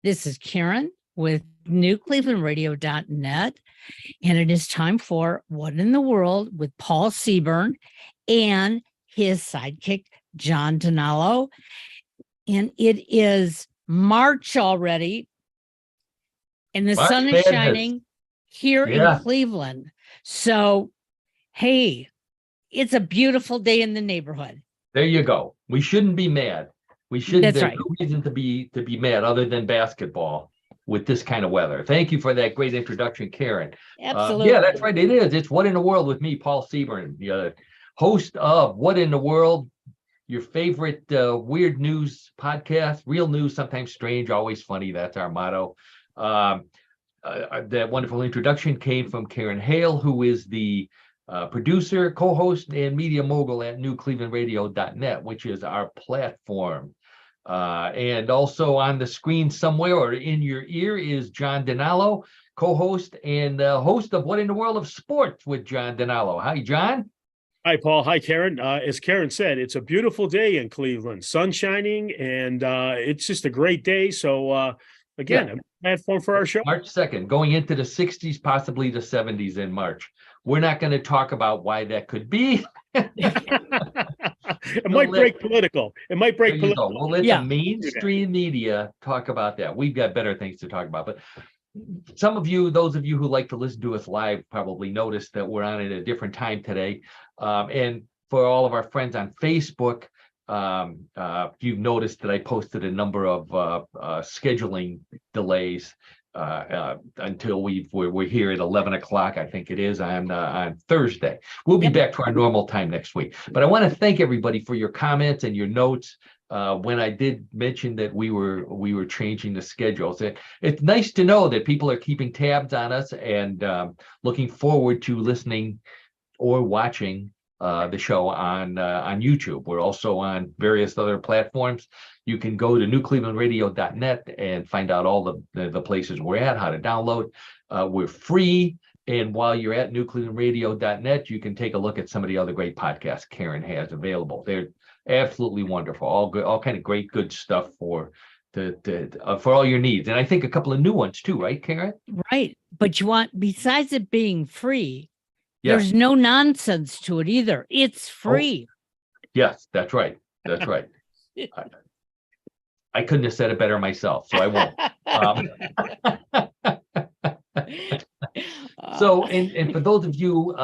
This is Karen with newclevelandradio.net, and it is time for What in the World with Paul Seaburn and his sidekick, John DiNalo. And it is March already, and the sun is shining here in Cleveland. So, hey, it's a beautiful day in the neighborhood. There you go. We shouldn't be mad. We shouldn't. There's no reason to be mad other than basketball with this kind of weather. Thank you for that great introduction, Karen. Absolutely. Yeah, that's right. It is. It's What in the World with me, Paul Seaburn, the host of What in the World, your favorite weird news podcast, real news, sometimes strange, always funny. That's our motto. That wonderful introduction came from Karen Hale, who is the producer, co-host, and media mogul at newclevelandradio.net, which is our platform. And also on the screen somewhere or in your ear is John DiNalo, co-host and host of What in the World of Sports with John DiNalo. Hi, John. Hi, Paul. Hi, Karen. As Karen said, it's a beautiful day in Cleveland, sun shining, and it's just a great day. So, a platform for our show. March 2nd, going into the 60s, possibly the 70s in March. We're not going to talk about why that could be. It might break political. It might break political. We'll let the mainstream media talk about that. We've got better things to talk about. But some of you, those of you who like to listen to us live, probably noticed that we're on at a different time today. And for all of our friends on Facebook, you've noticed that I posted a number of scheduling delays until we're here at 11 o'clock, I think it is, on Thursday. We'll be back to our normal time next week. But I want to thank everybody for your comments and your notes. When I did mention that we were changing the schedules, it's nice to know that people are keeping tabs on us and looking forward to listening or watching the show on YouTube. We're also on various other platforms. You can go to newclevelandradio.net and find out all the places we're at, how to download. We're free. And while you're at newclevelandradio.net, you can take a look at some of the other great podcasts Karen has available. They're absolutely wonderful. All kind of great, good stuff for all your needs. And I think a couple of new ones too, right, Karen? Right. But you want, besides it being free, there's no nonsense to it either. It's free. Oh, yes, that's right. That's right. I couldn't have said it better myself, so I won't. So, and for those of you,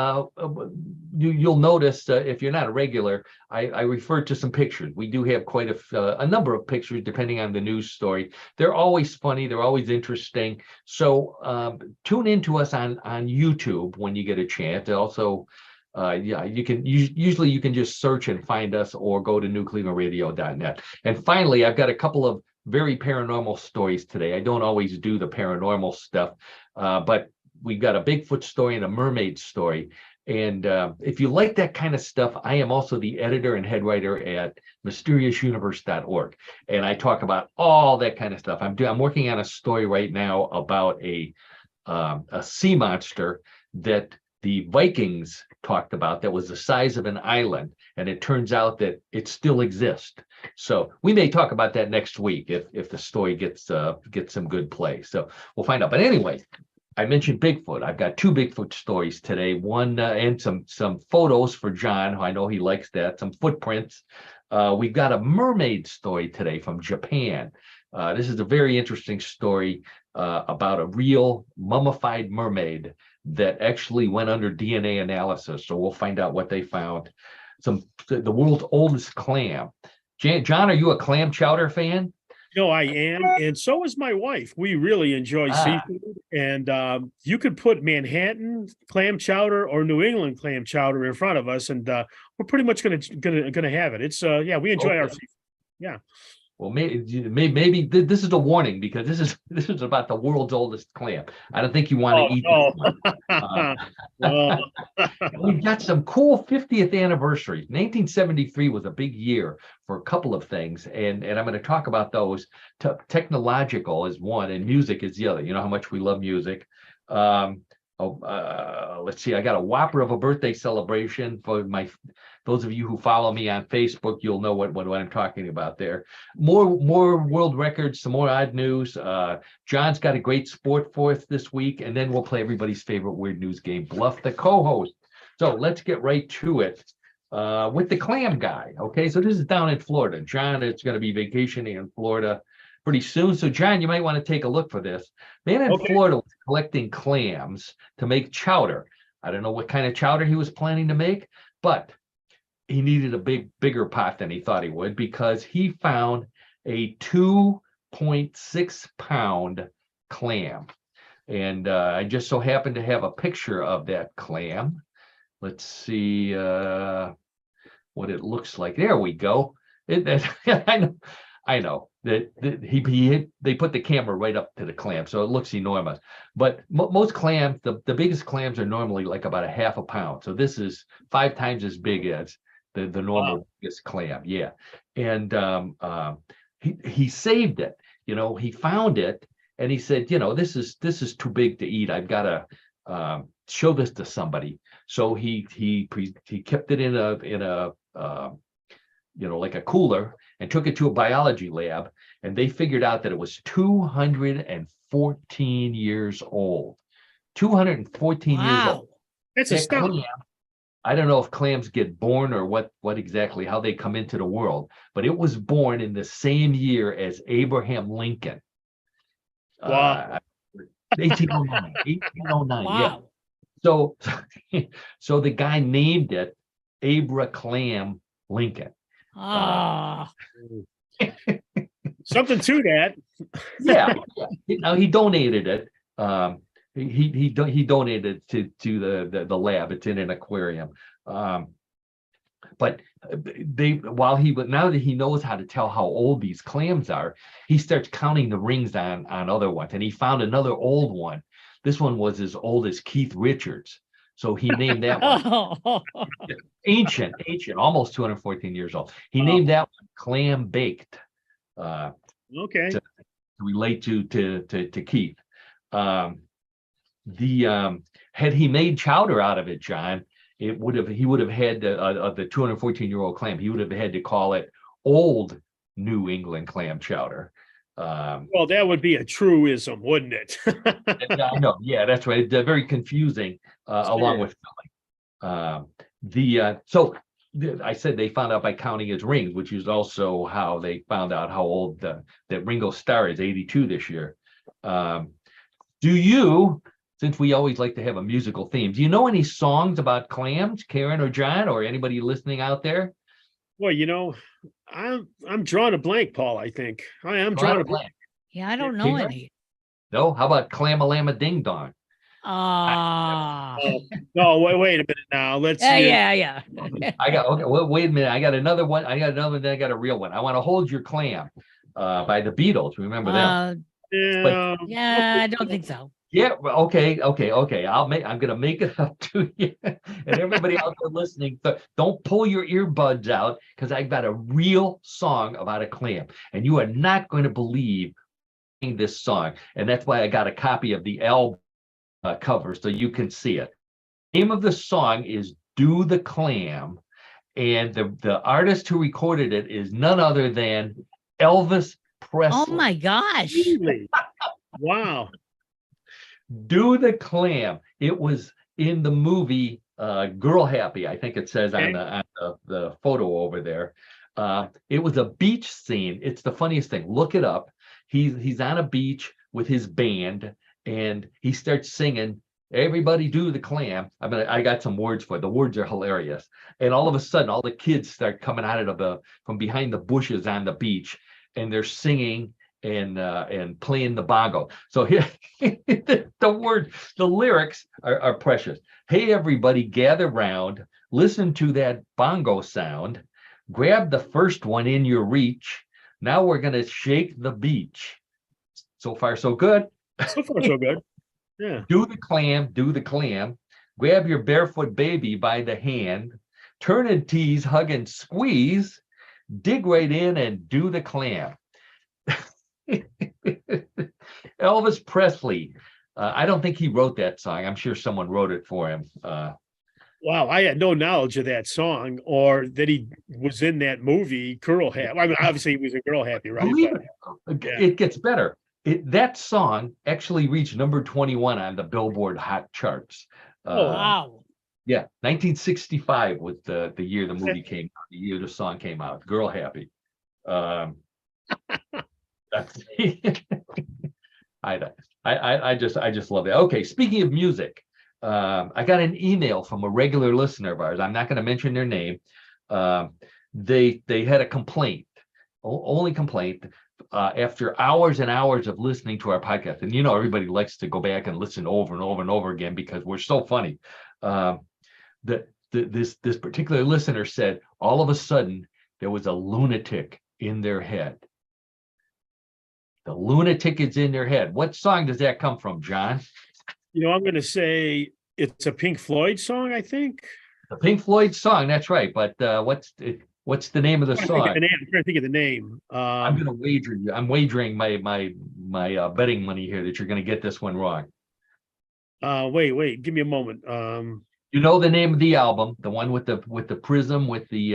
you'll notice if you're not a regular, I referred to some pictures. We do have quite a number of pictures, depending on the news story. They're always funny. They're always interesting. So tune into us on YouTube when you get a chance. Also, you can usually you can just search and find us, or go to newclevelandradio.net. And finally, I've got a couple of very paranormal stories today. I don't always do the paranormal stuff, but we've got a Bigfoot story and a mermaid story. And if you like that kind of stuff, I am also the editor and head writer at mysteriousuniverse.org. And I talk about all that kind of stuff. I'm working on a story right now about a sea monster that the Vikings talked about that was the size of an island. And it turns out that it still exists. So we may talk about that next week if the story gets some good play. So we'll find out. But anyway, I mentioned Bigfoot. I've got two Bigfoot stories today. One and some photos for John, who I know he likes that. Some footprints. We've got a mermaid story today from Japan. This is a very interesting story about a real mummified mermaid that actually went under DNA analysis. So we'll find out what they found. The world's oldest clam. John, are you a clam chowder fan? No, I am, and so is my wife. We really enjoy seafood, and you could put Manhattan clam chowder or New England clam chowder in front of us, and we're pretty much gonna have it. It's we enjoy our seafood. Yeah. Well, maybe this is a warning, because this is about the world's oldest clam. I don't think you want to eat this one. We've got some cool 50th anniversaries. 1973 was a big year for a couple of things, and I'm going to talk about those. Technological is one, and music is the other. You know how much we love music. let's see, I got a whopper of a birthday celebration for those of you who follow me on Facebook. You'll know what I'm talking about there. More world records, some more odd news. John's got a great sport for us this week, and then we'll play everybody's favorite weird news game, Bluff the co-host. So let's get right to it with the clam guy. Okay, so this is down in Florida. John is going to be vacationing in Florida pretty soon. So John, you might want to take a look for this. Man in Florida was collecting clams to make chowder. I don't know what kind of chowder he was planning to make, but he needed a bigger pot than he thought he would, because he found a 2.6 pound clam. And I just so happened to have a picture of that clam. Let's see what it looks like. There we go. I know that they put the camera right up to the clam, so it looks enormous. But most clams, the biggest clams are normally like about a half a pound. So this is 5 times as big as the normal biggest clam. Yeah, and he saved it. You know, he found it and he said, you know, this is too big to eat. I've got to show this to somebody. So he kept it in a like a cooler, and took it to a biology lab, and they figured out that it was 214 years old. 214 years old. That's astounding. I don't know if clams get born or what exactly, how they come into the world, but it was born in the same year as Abraham Lincoln. Wow. 1809. 1809. Wow. Yeah. So the guy named it Abra Clam Lincoln. Something to that. Yeah. Now he donated it. He donated it to the lab. It's in an aquarium. But now that he knows how to tell how old these clams are, he starts counting the rings on other ones, and he found another old one. This one was as old as Keith Richards. So he named that one ancient, almost 214 years old. He named that one Clam Baked. Okay. To relate to Keith. Had he made chowder out of it, John, he would have had the 214-year-old clam. He would have had to call it Old New England Clam Chowder. Well, that would be a truism, wouldn't it? I know. Yeah, that's right. It's very confusing, along with so I said they found out by counting his rings, which is also how they found out how old that Ringo Starr is, 82 this year. Do you, since we always like to have a musical theme, do you know any songs about clams, Karen or John, or anybody listening out there? Well, you know, I'm drawing a blank, Paul. I think I am drawing a blank. Yeah, I don't know any. No, how about Clam-a-Lama Ding Dong? No, wait a minute now. Let's see. Yeah. Wait a minute. I got another one. Then I got a real one. I Want to Hold Your Clam by the Beatles. Remember that? Yeah, I don't think so. Yeah. Okay. I'm gonna make it up to you, and everybody out there listening. Don't pull your earbuds out, because I've got a real song about a clam, and you are not going to believe this song. And that's why I got a copy of the album cover so you can see it. The name of the song is "Do the Clam," and the artist who recorded it is none other than Elvis Presley. Oh my gosh! Really? Wow. Do the Clam. It was in the movie Girl Happy, I think it says on the photo over there. It was a beach scene. It's the funniest thing. Look it up. He's on a beach with his band, and he starts singing, "Everybody do the clam." I got some words for it. The words are hilarious. And all of a sudden, all the kids start coming out of from behind the bushes on the beach, and they're singing and playing the bongo. So here, the lyrics are precious. "Hey, everybody, gather round, listen to that bongo sound, grab the first one in your reach. Now we're gonna shake the beach." So far, so good. So far, so good. Yeah. Do the clam. Grab your barefoot baby by the hand. Turn and tease, hug and squeeze. Dig right in and do the clam. Elvis Presley I don't think he wrote that song. I'm sure someone wrote it for him. Wow, I had no knowledge of that song or that he was in that movie, Girl Happy. I mean, obviously he was in Girl Happy, right? Believe But, it, it gets better. That song actually reached number 21 on the Billboard Hot charts. Wow. Yeah, 1965 was the year the movie came out, the year the song came out. Girl Happy. Um, that's I just love it. Okay, speaking of music, I got an email from a regular listener of ours. I'm not going to mention their name. They had a complaint, only complaint, after hours and hours of listening to our podcast. And everybody likes to go back and listen over and over and over again because we're so funny. This particular listener said all of a sudden there was a lunatic in their head. The lunatic is in their head. What song does that come from, John? I'm going to say it's a Pink Floyd song, I think. The Pink Floyd song, that's right. But what's the name of the song? I'm trying to think of the name. I'm going to wager you. I'm wagering my betting money here that you're going to get this one wrong. Wait, give me a moment. You know the name of the album, the one with the prism with the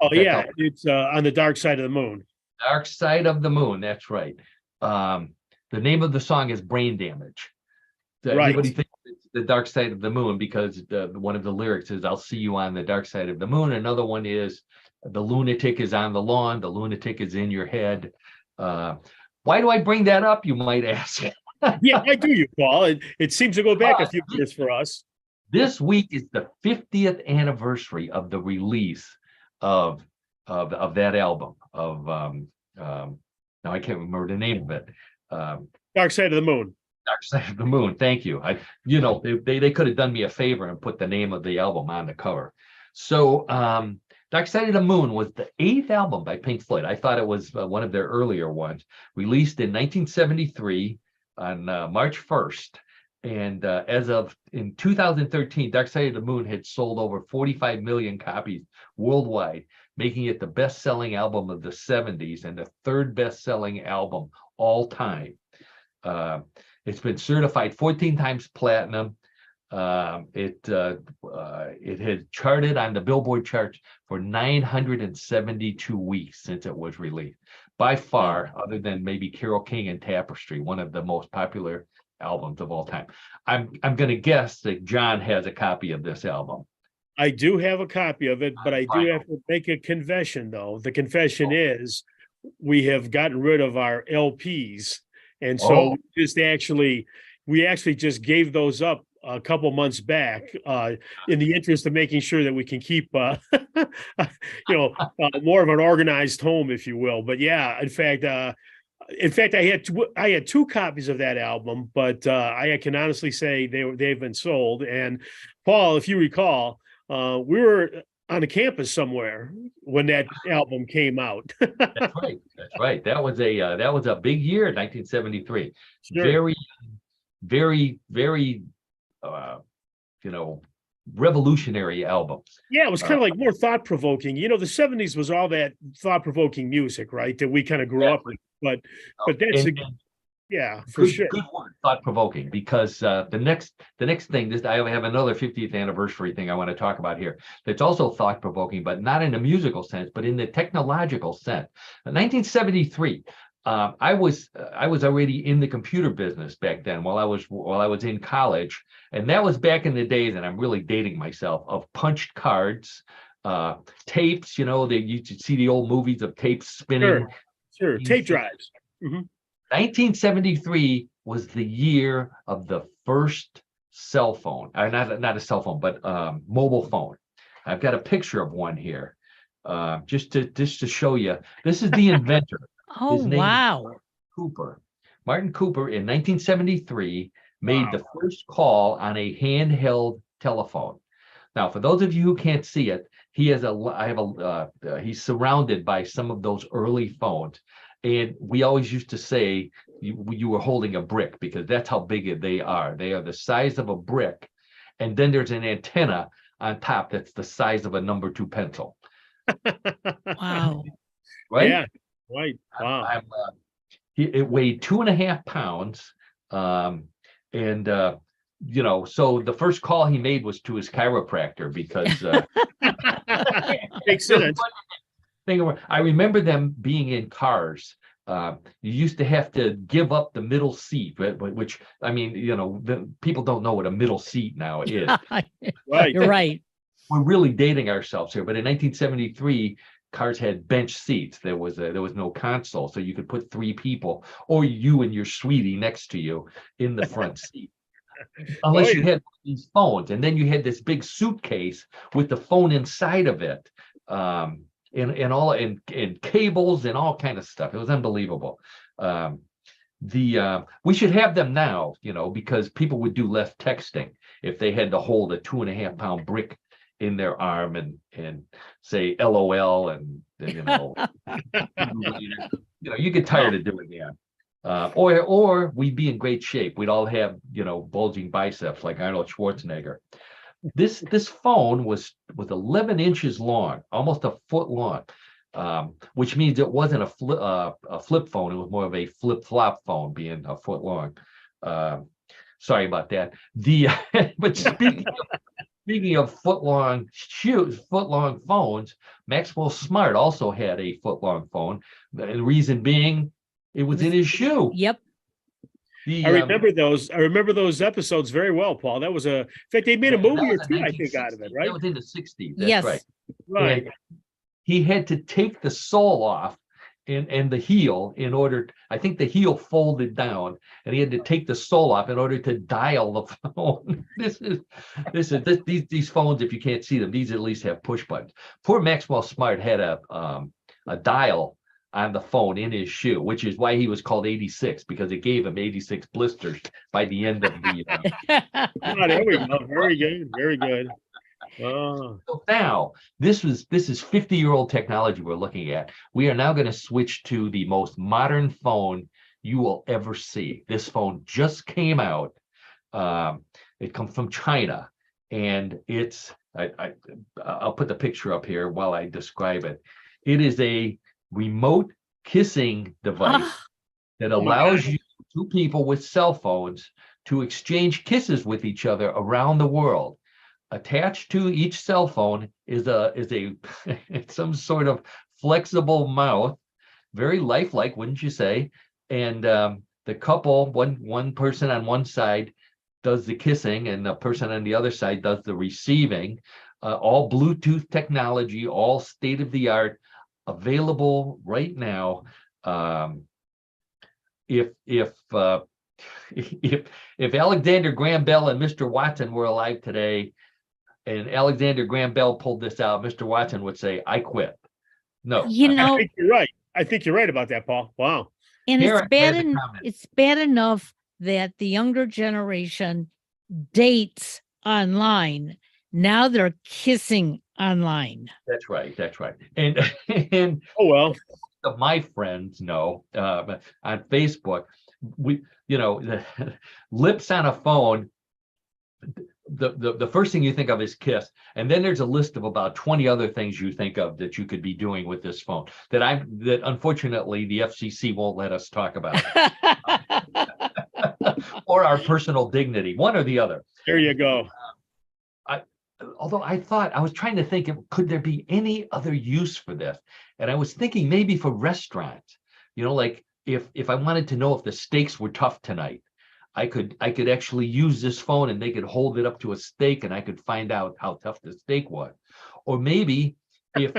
it's On the Dark Side of the Moon. Dark Side of the Moon, that's right. The name of the song is Brain Damage. Right. Everybody thinks it's the Dark Side of the Moon because one of the lyrics is "I'll see you on the dark side of the moon." Another one is "The lunatic is on the lawn, the lunatic is in your head." Why do I bring that up, you might ask? Yeah, I do, Paul. It seems to go back a few years for us. This week is the 50th anniversary of the release of that album now I can't remember the name of it. Dark Side of the Moon. Dark Side of the Moon. Thank you. They could have done me a favor and put the name of the album on the cover. So Dark Side of the Moon was the 8th album by Pink Floyd. I thought it was one of their earlier ones, released in 1973 on March 1st. And as of in 2013, Dark Side of the Moon had sold over 45 million copies worldwide, making it the best-selling album of the 70s and the third best-selling album all time. It's been certified 14 times platinum. It had charted on the Billboard charts for 972 weeks since it was released. By far, other than maybe Carole King and Tapestry, one of the most popular albums of all time. I'm going to guess that John has a copy of this album. I do have a copy of it, but I do have to make a confession, though. The confession is we have gotten rid of our LPs. And so we actually just gave those up a couple months back in the interest of making sure that we can keep, more of an organized home, if you will. But yeah, in fact, I had two copies of that album, but I can honestly say they've been sold. And Paul, if you recall, we were on a campus somewhere when that album came out. That's right. That's right. That was a big year, 1973. Sure. Very, very, very, revolutionary album. Yeah, it was kind of like more thought provoking. The 70s was all that thought provoking music, right? That we kind of grew up with. But that's for sure. Good word, thought provoking, because the next thing, I have another 50th anniversary thing I want to talk about here. That's also thought provoking, but not in a musical sense, but in the technological sense. In 1973, I was already in the computer business back then while I was in college, and that was back in the days, and I'm really dating myself, of punched cards, tapes. You should see the old movies of tapes spinning. Sure. Tape drives. Mm-hmm. 1973 was the year of the first cell phone, not a cell phone, but mobile phone. I've got a picture of one here, just to show you. This is the inventor. Oh, wow. Martin Cooper in 1973 made the first call on a handheld telephone. Now, for those of you who can't see it, he's surrounded by some of those early phones. And we always used to say you were holding a brick, because that's how big they are. They are the size of a brick. And then there's an antenna on top that's the size of a number 2 pencil. Wow. Right? Yeah. Right. Wow. It weighed 2.5 pounds. And so the first call he made was to his chiropractor because Makes sense. I remember them being in cars. You used to have to give up the middle seat, which I mean, the people don't know what a middle seat now is. Right. You're right. We're really dating ourselves here, but in 1973, cars had bench seats. There was no console, so you could put 3 people or you and your sweetie next to you in the front seat. Unless you had these phones, and then you had this big suitcase with the phone inside of it, and cables and all kind of stuff. It was unbelievable. We should have them now, because people would do less texting if they had to hold a 2.5-pound brick in their arm and say LOL and you get tired of doing that. Or we'd be in great shape. We'd all have bulging biceps like Arnold Schwarzenegger. This phone was 11 inches long, almost a foot long, which means it wasn't a flip phone. It was more of a flip-flop phone, being a foot long. Sorry about that. But speaking of foot-long phones, Maxwell Smart also had a foot-long phone. The reason being, it was in his shoe. Yep. I remember those episodes very well, Paul. That was in fact, they made a movie or two, I think, out of it, right? That was in the 60s. That's Yes. right. Right. And he had to take the sole off and the heel in order, I think the heel folded down, and he had to take the sole off in order to dial the phone. These phones, if you can't see them, these at least have push buttons. Poor Maxwell Smart had a dial on the phone in his shoe, which is why he was called 86, because it gave him 86 blisters by the end of the There we go. Very good. Very good. Oh. So now this is 50-year-old technology we're looking at. We are now going to switch to the most modern phone you will ever see. This phone just came out. It comes from China, and I'll put the picture up here while I describe it. It is a remote kissing device that allows you, 2 people with cell phones, to exchange kisses with each other around the world. Attached to each cell phone is some sort of flexible mouth, very lifelike, wouldn't you say? And the couple, one person on one side does the kissing, and the person on the other side does the receiving. All Bluetooth technology, all state of the art, available right now. If Alexander Graham Bell and Mr. Watson were alive today, and Alexander Graham Bell pulled this out, Mr. Watson would say, "I quit." No, I think you're right. I think you're right about that, Paul. Wow. And Karen it's bad enough that the younger generation dates online. Now they're kissing online. That's right. And Oh well. My friends know on Facebook, the lips on a phone. The first thing you think of is kiss, and then there's a list of about 20 other things you think of that you could be doing with this phone that unfortunately the FCC won't let us talk about, or our personal dignity, one or the other. There you go. Although I was trying to think, could there be any other use for this? And I was thinking maybe for restaurants, like if I wanted to know if the steaks were tough tonight, I could actually use this phone, and they could hold it up to a steak, and I could find out how tough the steak was. Or maybe if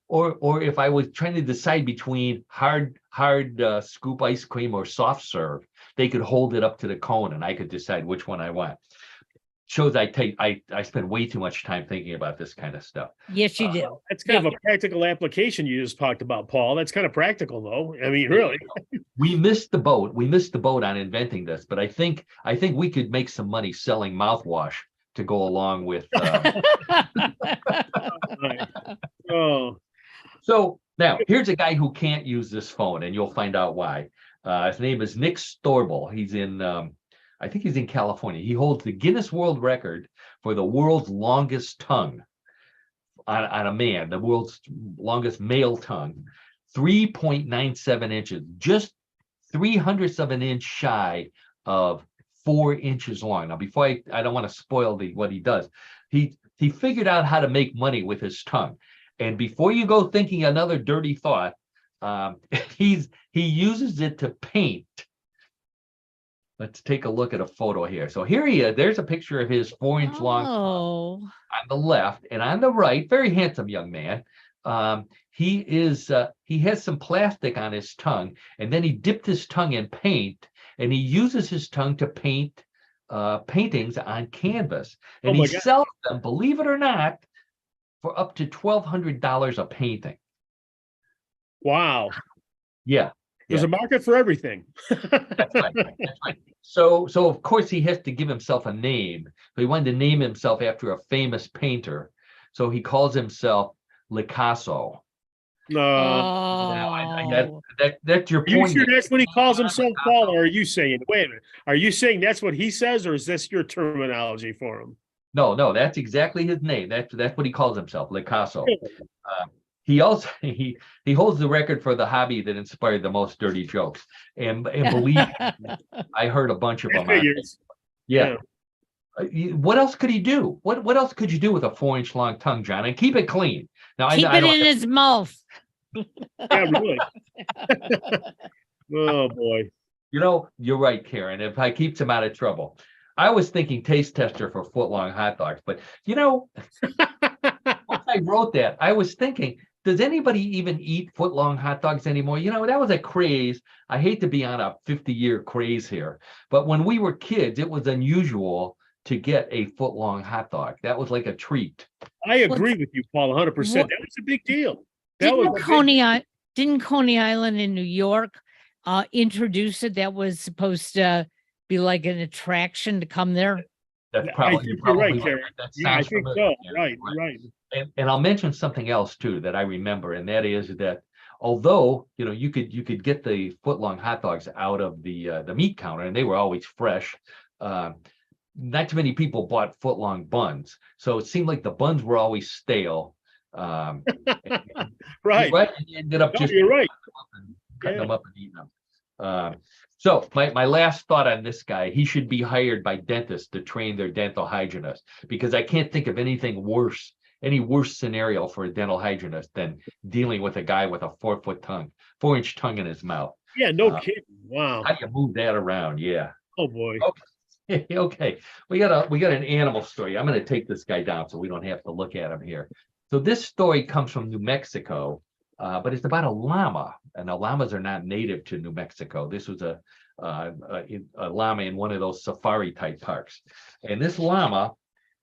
or if I was trying to decide between hard scoop ice cream or soft serve, they could hold it up to the cone, and I could decide which one I want. Shows I spend way too much time thinking about this kind of stuff. Yes, you do. That's kind of a practical application you just talked about, Paul. That's kind of practical, though. I mean, really. We missed the boat. We missed the boat on inventing this, but I think we could make some money selling mouthwash to go along with. Oh. So now here's a guy who can't use this phone, and you'll find out why. His name is Nick Storble. He's in. I think he's in California. He holds the Guinness World Record for the world's longest tongue on a man, the world's longest male tongue, 3.97 inches, just 3/100 of an inch shy of 4 inches long. Now, before I don't want to spoil what he does. He figured out how to make money with his tongue. And before you go thinking another dirty thought, he uses it to paint. Let's take a look at a photo here. So here he is. There's a picture of his 4-inch long tongue on the left, and on the right, very handsome young man. He has some plastic on his tongue, and then he dipped his tongue in paint, and he uses his tongue to paint paintings on canvas, and he sells them, believe it or not, for up to $1,200 a painting. Wow. Yeah. There's a market for everything. That's right. That's right. So of course he has to give himself a name. So he wanted to name himself after a famous painter. So he calls himself Picasso. That's your point. Are you sure that's what he calls himself, Paul, or are you saying? Wait a minute. Are you saying that's what he says, or is this your terminology for him? No, that's exactly his name. That's what he calls himself, Picasso. He also he holds the record for the hobby that inspired the most dirty jokes. And believe me, I heard a bunch of them. Yeah. What else could he do? What else could you do with a 4-inch long tongue, John? And keep it clean. Now keep it in his mouth. Yeah, really. Oh boy. You're right, Karen. If I keeps him out of trouble. I was thinking taste tester for foot-long hot dogs, but once I wrote that, I was thinking, does anybody even eat foot-long hot dogs anymore? That was a craze. I hate to be on a 50-year craze here, but when we were kids, it was unusual to get a foot-long hot dog. That was like a treat. I agree with you, Paul, 100%. That was a big deal. Didn't Coney Island in New York introduce it? That was supposed to be like an attraction to come there. That's probably, you're right, Karen. Yeah, I think so. Right. And I'll mention something else too that I remember, and that is that although you could get the foot-long hot dogs out of the meat counter, and they were always fresh. Not too many people bought foot-long buns, so it seemed like the buns were always stale. Right. And you ended up you're right. Cutting them up and eating them. So my last thought on this guy, he should be hired by dentists to train their dental hygienists, because I can't think of any worse scenario for a dental hygienist than dealing with a guy with a 4-inch tongue in his mouth. Yeah, no kidding. Wow. How do you move that around? Yeah. Oh boy. Okay. We got an animal story. I'm going to take this guy down so we don't have to look at him here. So this story comes from New Mexico, but it's about a llama, and the llamas are not native to New Mexico. This was a llama in one of those safari type parks, and this llama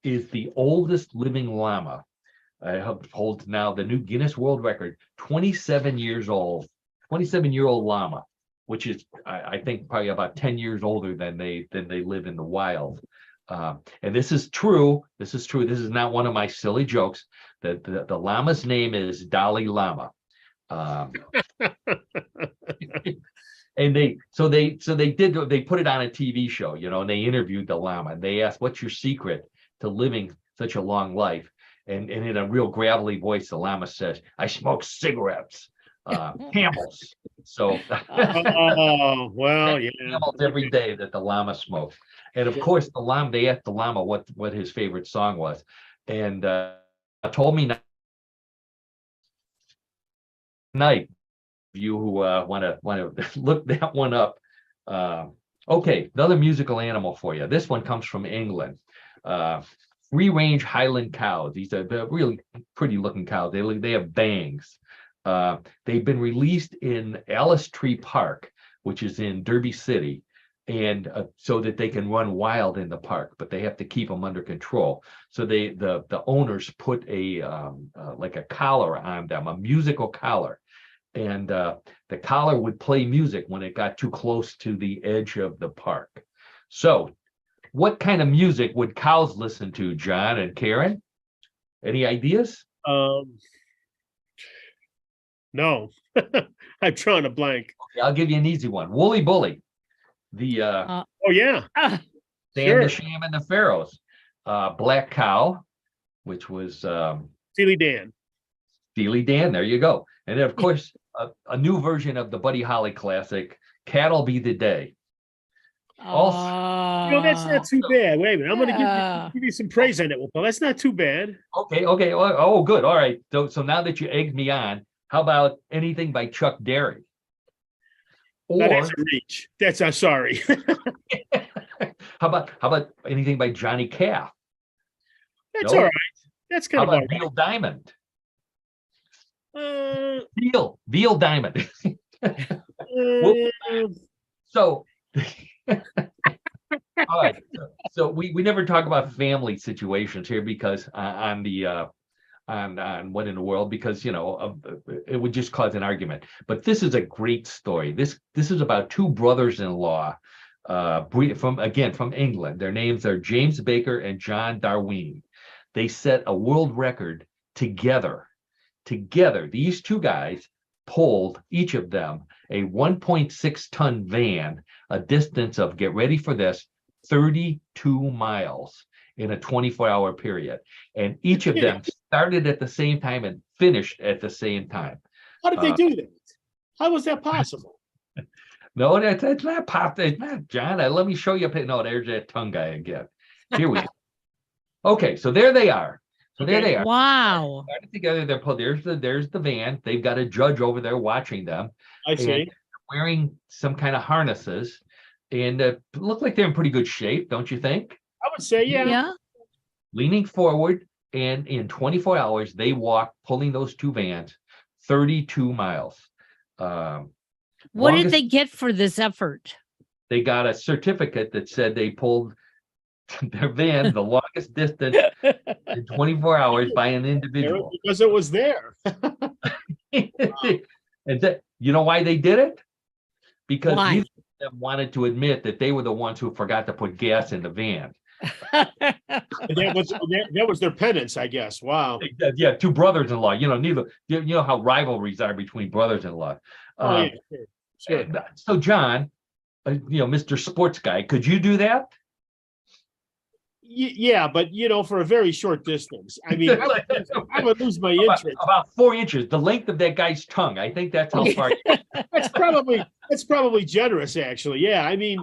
is the oldest living llama. Holds now the new Guinness World Record, 27 years old, 27-year-old llama, which is I think probably about 10 years older than they live in the wild. And this is true. This is not one of my silly jokes. The llama's name is Dalai Lama. And they put it on a TV show, and they interviewed the llama, and they asked, "What's your secret to living such a long life?" And in a real gravelly voice, the llama says, "I smoke cigarettes, Camels." So, well, yeah, Camels every day that the llama smokes. And of course, they asked the llama what his favorite song was, and told me tonight. You who want to look that one up. Okay, another musical animal for you. This one comes from England. Free-range Highland cows. They're really pretty-looking cows. They have bangs. They've been released in Alice Tree Park, which is in Derby City, and so that they can run wild in the park, but they have to keep them under control. So the owners put like a collar on them, a musical collar. And the collar would play music when it got too close to the edge of the park. So what kind of music would cows listen to, John and Karen? Any ideas? No. I'm trying to blank. Okay, I'll give you an easy one. Woolly Bully. Oh, yeah. Dan the Sham and the Pharaohs. Black Cow, which was Steely Dan. Steely Dan, there you go. And then, of course, a new version of the Buddy Holly classic, "Cat'll Be the Day." Also, that's not too bad. Wait a minute, I'm going to yeah. give you some praise on that one, Paul. That's not too bad. Okay. Oh, good. All right. So now that you egged me on, how about anything by Chuck Berry? Now, Or that's a reach. I'm sorry. how about anything by Johnny Cash? That's No? all right. That's How kind of all about Veal Diamond? right. Veal Diamond. So, all right. So we never talk about family situations here because on What in the World, because it would just cause an argument. But this is a great story. This is about two brothers-in-law from England. Their names are James Baker and John Darwin. They set a world record together. These two guys pulled, each of them, a 1.6-ton van, a distance of, get ready for this, 32 miles in a 24-hour period. And each of them started at the same time and finished at the same time. How did they do that? How was that possible? No, that's not pop. It's not, John. Let me show you. No, there's that tongue guy again. Here we go. Okay, so there they are. There they are. Wow. Started together. There's the van. They've got a judge over there watching them. I see. Wearing some kind of harnesses, and look like they're in pretty good shape, don't you think? I would say, yeah. Yeah. Leaning forward, and in 24 hours, they walked, pulling those two vans, 32 miles. What did they get for this effort? They got a certificate that said they pulled their van the longest distance in 24 hours by an individual. Because it was there. And you know why they did it? Because Why? neither of them wanted to admit that they were the ones who forgot to put gas in the van. That was their penance, I guess. Wow. Yeah, two brothers-in-law. You know how rivalries are between brothers-in-law. Yeah, sure. So John, Mr. Sports Guy, could you do that? Yeah, but for a very short distance. I mean, I would lose my interest. About 4 inches, the length of that guy's tongue. I think that's how far. That's probably generous, actually. Yeah, I mean,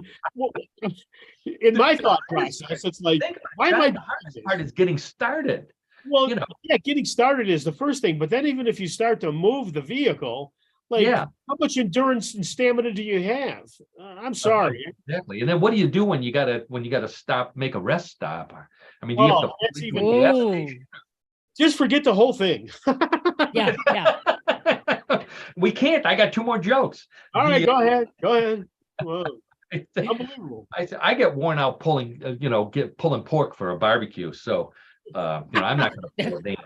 in my thought process, it's like, why am I? The hardest part is getting started. Well, yeah, getting started is the first thing, but then even if you start to move the vehicle, how much endurance and stamina do you have? I'm sorry. Exactly. And then what do you do when you gotta stop, make a rest stop? I mean, do you have to that's even just forget the whole thing. Yeah. We can't. I got two more jokes. All right, go ahead. Whoa. Unbelievable. I get worn out pulling pork for a barbecue. So I'm not gonna pull it.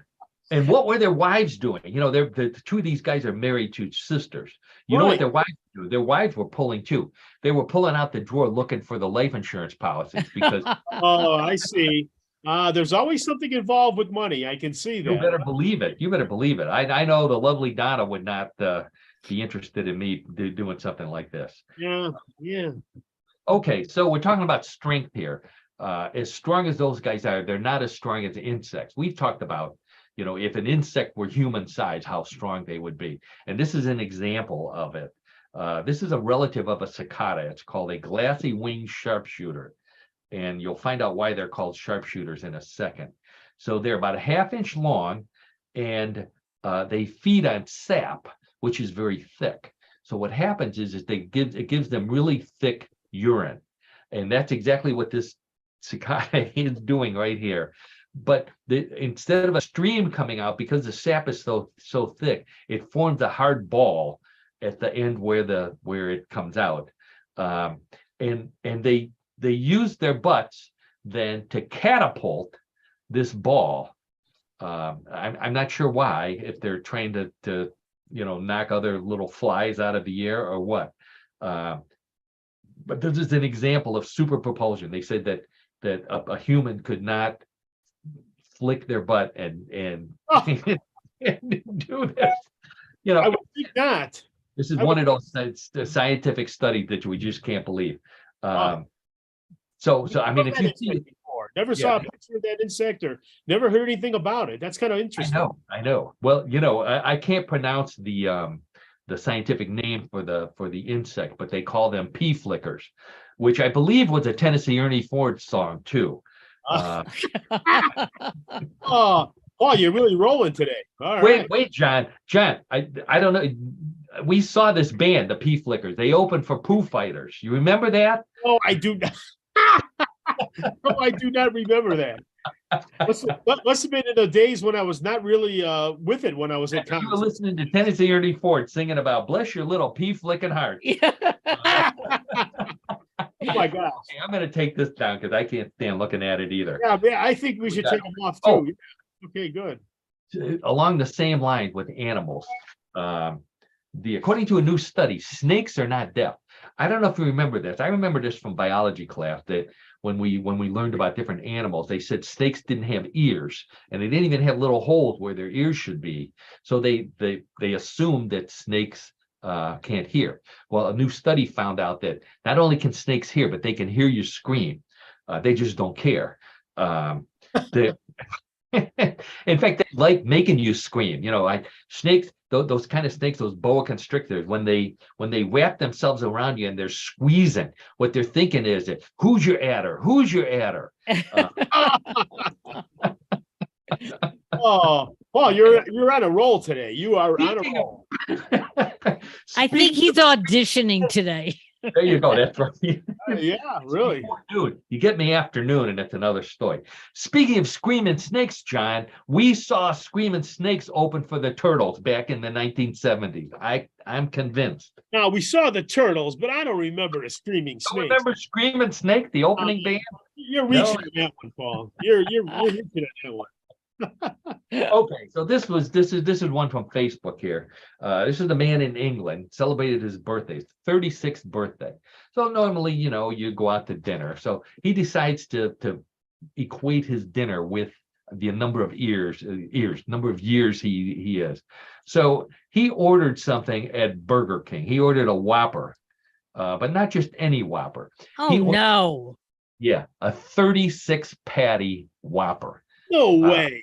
And what were their wives doing? The two of these guys are married to sisters. You know what their wives do? Their wives were pulling too. They were pulling out the drawer looking for the life insurance policies because. Oh, I see. There's always something involved with money. I can see that. You better believe it. I know the lovely Donna would not be interested in me doing something like this. Yeah. Okay, so we're talking about strength here. As strong as those guys are, they're not as strong as insects. We've talked about. If an insect were human size, how strong they would be. And this is an example of it. This is a relative of a cicada. It's called a glassy winged sharpshooter. And you'll find out why they're called sharpshooters in a second. So they're about a half-inch long, and they feed on sap, which is very thick. So what happens is it gives them really thick urine. And that's exactly what this cicada is doing right here. But instead of a stream coming out, because the sap is so thick, it forms a hard ball at the end where it comes out, and they use their butts then to catapult this ball. I'm not sure why, if they're trying to knock other little flies out of the air or what. But this is an example of super propulsion. They said that a human could not flick their butt and do this. I would think not. This is one of those scientific studies that we just can't believe. So I mean, if you see it before, never saw a picture of that insect or never heard anything about it. That's kind of interesting. I know. Well, I can't pronounce the the scientific name for the insect, but they call them pea flickers, which I believe was a Tennessee Ernie Ford song too. Oh, Paul, you're really rolling today. All right. Wait, John, I don't know. We saw this band, the Pea Flickers. They opened for Pooh Fighters. You remember that? Oh, I do not. No, I do not remember that. Must have been in the days when I was not really with it when I was at You were college. listening to Tennessee Ernie Ford singing about "Bless Your Little Pea Flicking Heart." Oh my gosh. Hey, I'm going to take this down because I can't stand looking at it either. Yeah, man, I think we should take them off too. Oh. Yeah. Okay, good. Along the same lines with animals, according to a new study, snakes are not deaf. I don't know if you remember this. I remember this from biology class, that when we learned about different animals, they said snakes didn't have ears, and they didn't even have little holes where their ears should be. So they assumed that snakes can't hear. Well, a new study found out that not only can snakes hear, but they can hear you scream. They just don't care. In fact, they like making you scream. Like snakes, those kind of snakes, those boa constrictors, when they wrap themselves around you and they're squeezing, what they're thinking is that, who's your adder? Who's your adder? Oh, Paul, you're on a roll today. You are on a roll. I think he's auditioning today. There you go. That's right. Yeah, really. Dude, you get me afternoon, and it's another story. Speaking of screaming snakes, John, we saw screaming snakes open for the Turtles back in the 1970s. I'm convinced. Now we saw the Turtles, but I don't remember the Screaming Don't Snakes. remember Screaming Snake, the opening band? You're reaching on that one, Paul. You're reaching on that one. Okay, so this is one from Facebook here. This is the man in England, celebrated his birthday, 36th birthday. So normally, you go out to dinner. So he decides to equate his dinner with the number of years he is. So he ordered something at Burger King. He ordered a Whopper, but not just any Whopper. No. Yeah, a 36 patty Whopper. No way.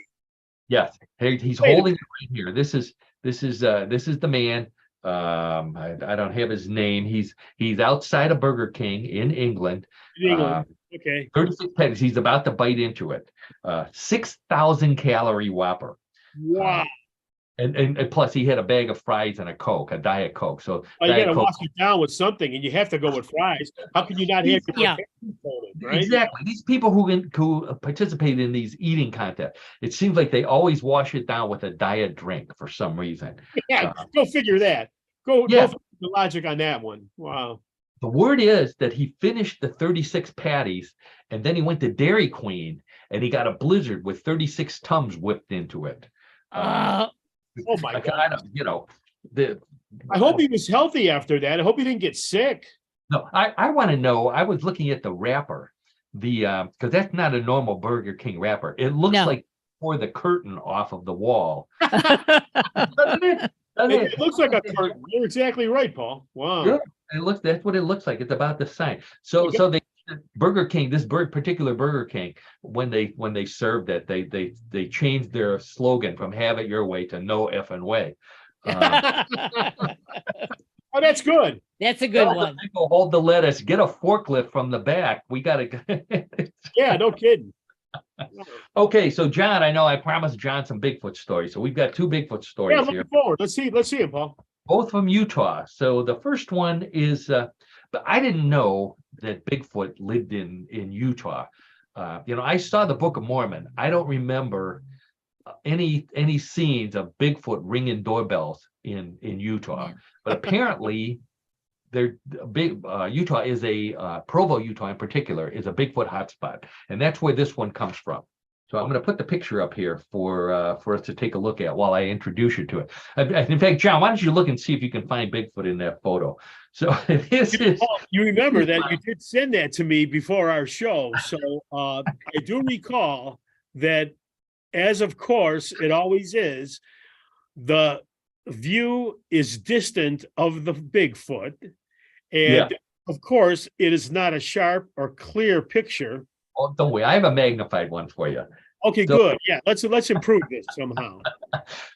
Yes, he's holding it right here. This is the man. I don't have his name. He's outside of Burger King in England. Okay. 36 patties. He's about to bite into it. 6,000 calorie Whopper. Wow. And plus he had a bag of fries and a Diet Coke. So you got to wash it down with something, and you have to go with fries. How can you not have right? Exactly. These people who participate in these eating contests, it seems like they always wash it down with a diet drink for some reason. Yeah, go figure that. Go figure the logic on that one. Wow. The word is that he finished the 36 patties, and then he went to Dairy Queen, and he got a blizzard with 36 Tums whipped into it. Oh my God! I hope he was healthy after that. I hope he didn't get sick. No, I want to know. I was looking at the wrapper, because that's not a normal Burger King wrapper. It looks like pour the curtain off of the wall. Doesn't it? It looks like a curtain. You're exactly right, Paul. Wow. Yeah, that's what it looks like. It's about the same. So they Burger King, particular Burger King, when they served it, they changed their slogan from "Have it your way" to "No effing way." Oh, that's good. That's a good one. People hold the lettuce. Get a forklift from the back. We got to. Yeah, no kidding. Okay, so John, I know I promised John some Bigfoot stories, so we've got two Bigfoot stories here. Looking forward. Let's see it, Paul. Both from Utah. So the first one is, but I didn't know that Bigfoot lived in Utah. I saw the Book of Mormon. I don't remember any scenes of Bigfoot ringing doorbells in Utah, but apparently they're big. Utah is Provo, Utah in particular, is a Bigfoot hotspot, and that's where this one comes from. So I'm going to put the picture up here for us to take a look at while I introduce you to it. In fact, John, why don't you look and see if you can find Bigfoot in that photo? So this is. You remember that you did send that to me before our show, so I do recall that, as of course it always is, the view is distant of the Bigfoot, and of course it is not a sharp or clear picture. Oh, don't worry, I have a magnified one for you. Okay, good. Yeah, let's improve this somehow.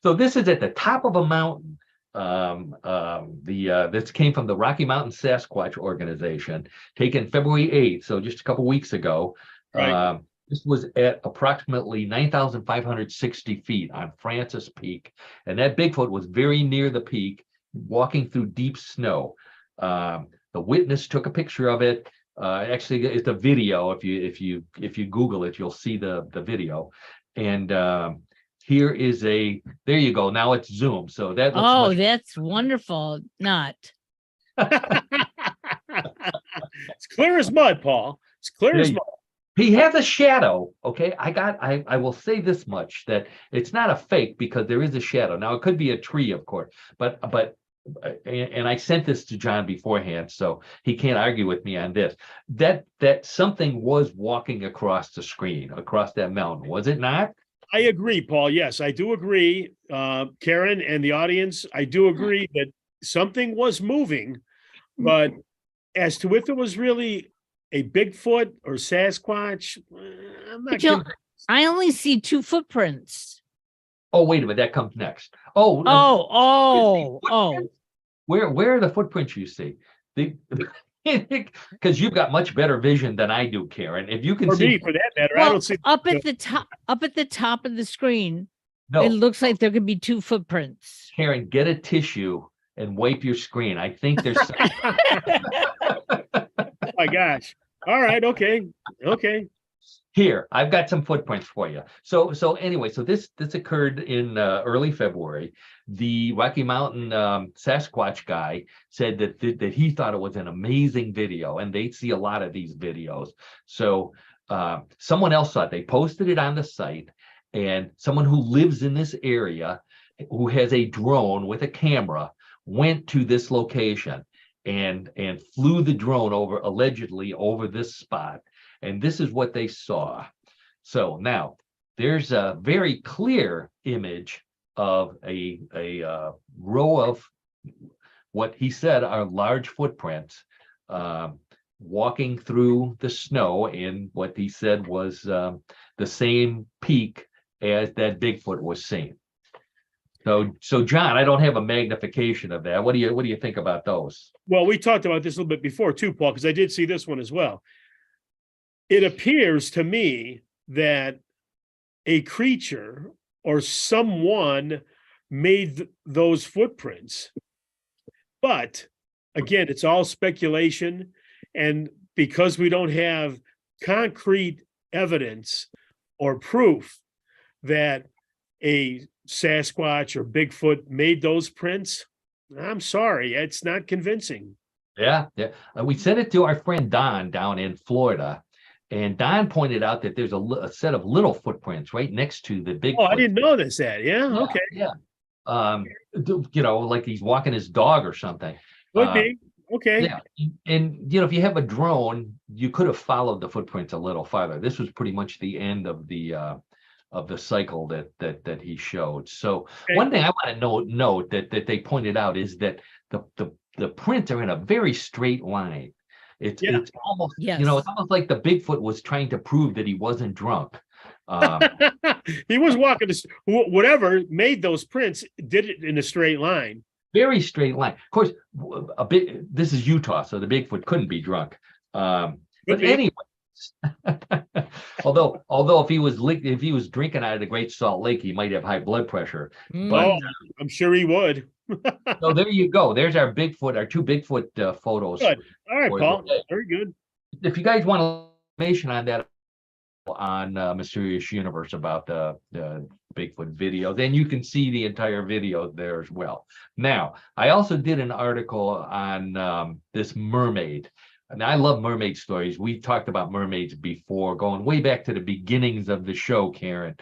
So this is at the top of a mountain. This came from the Rocky Mountain Sasquatch Organization, taken February 8th, so just a couple weeks ago. Right. This was at approximately 9,560 feet on Francis Peak, and that Bigfoot was very near the peak, walking through deep snow. The witness took a picture of it. Actually, it's a video. If you Google it, you'll see the video. And here is there you go. Now it's Zoom. So that looks Oh, much. that's wonderful. Not. It's clear as mud, Paul. It's clear as Yeah, mud. He has a shadow. Okay. I will say this much, that it's not a fake because there is a shadow. Now it could be a tree, of course, but and I sent this to John beforehand, so he can't argue with me on this. That something was walking across the screen, across that mountain, was it not? I agree, Paul. Yes, I do agree. Karen and the audience, I do agree that something was moving, but as to if it was really a Bigfoot or Sasquatch, I'm not But you know, convinced. I only see 2 footprints. Oh, wait a minute, that comes next. Oh, Oh. where are the footprints you see? Because you've got much better vision than I do, Karen. If you can For see, me, for that matter, I Well, don't see up at the top of the screen, no, it looks like there could be 2 footprints. Karen, get a tissue and wipe your screen. I think there's Oh my gosh. All right. Okay. here. I've got some footprints for you. So anyway, so this occurred in early February. The Rocky Mountain Sasquatch guy said that he thought it was an amazing video, and they see a lot of these videos. So someone else saw it. They posted it on the site, and someone who lives in this area, who has a drone with a camera, went to this location and flew the drone allegedly over this spot. And this is what they saw. So now there's a very clear image of a row of what he said are large footprints walking through the snow in what he said was the same peak as that Bigfoot was seen. So John, I don't have a magnification of that. What do you think about those? Well, we talked about this a little bit before too, Paul, because I did see this one as well. It appears to me that a creature or someone made those footprints. But again, it's all speculation. And because we don't have concrete evidence or proof that a Sasquatch or Bigfoot made those prints, I'm sorry, it's not convincing. Yeah. We sent it to our friend Don down in Florida. And Don pointed out that there's a set of little footprints right next to the big. Oh, I didn't know this. Yeah. Okay. Yeah. Like he's walking his dog or something. Could be. Okay. Yeah. And if you have a drone, you could have followed the footprints a little farther. This was pretty much the end of the cycle that he showed. So one thing I want to note that they pointed out is that the prints are in a very straight line. It's almost, it's almost like the Bigfoot was trying to prove that he wasn't drunk. He was walking, whatever made those prints did it in a straight line. Very straight line. Of course, this is Utah, so the Bigfoot couldn't be drunk. But anyway, although if he was drinking out of the Great Salt Lake, he might have high blood pressure. But I'm sure he would. So there you go. There's our Bigfoot, our 2 Bigfoot photos. Good. All right, Paul. Very good. If you guys want information on that, on Mysterious Universe about the Bigfoot video, then you can see the entire video there as well. Now, I also did an article on this mermaid. And I love mermaid stories. We talked about mermaids before, going way back to the beginnings of the show, Karen.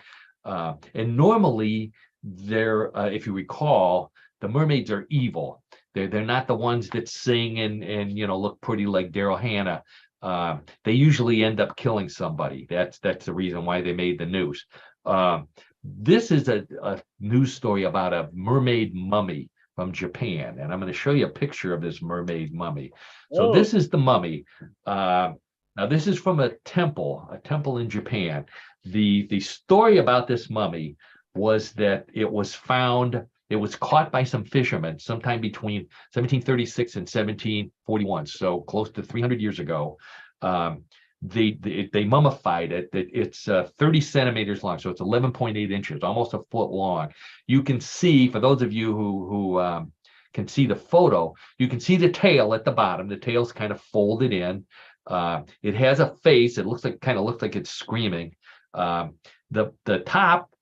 And normally, if you recall, the mermaids are evil. They're not the ones that sing and look pretty like Daryl Hannah. They usually end up killing somebody. That's the reason why they made the news. This is a news story about a mermaid mummy from Japan, and I'm going to show you a picture of this mermaid mummy. So this is the mummy. Now this is from a temple in Japan. The story about this mummy was that it was found It was caught by some fishermen sometime between 1736 and 1741, so close to 300 years ago. They mummified it. It's 30 centimeters long, so it's 11.8 inches, almost a foot long. You can see, for those of you who can see the photo, you can see the tail at the bottom. The tail's kind of folded in. It has a face. It looks like it's screaming. The top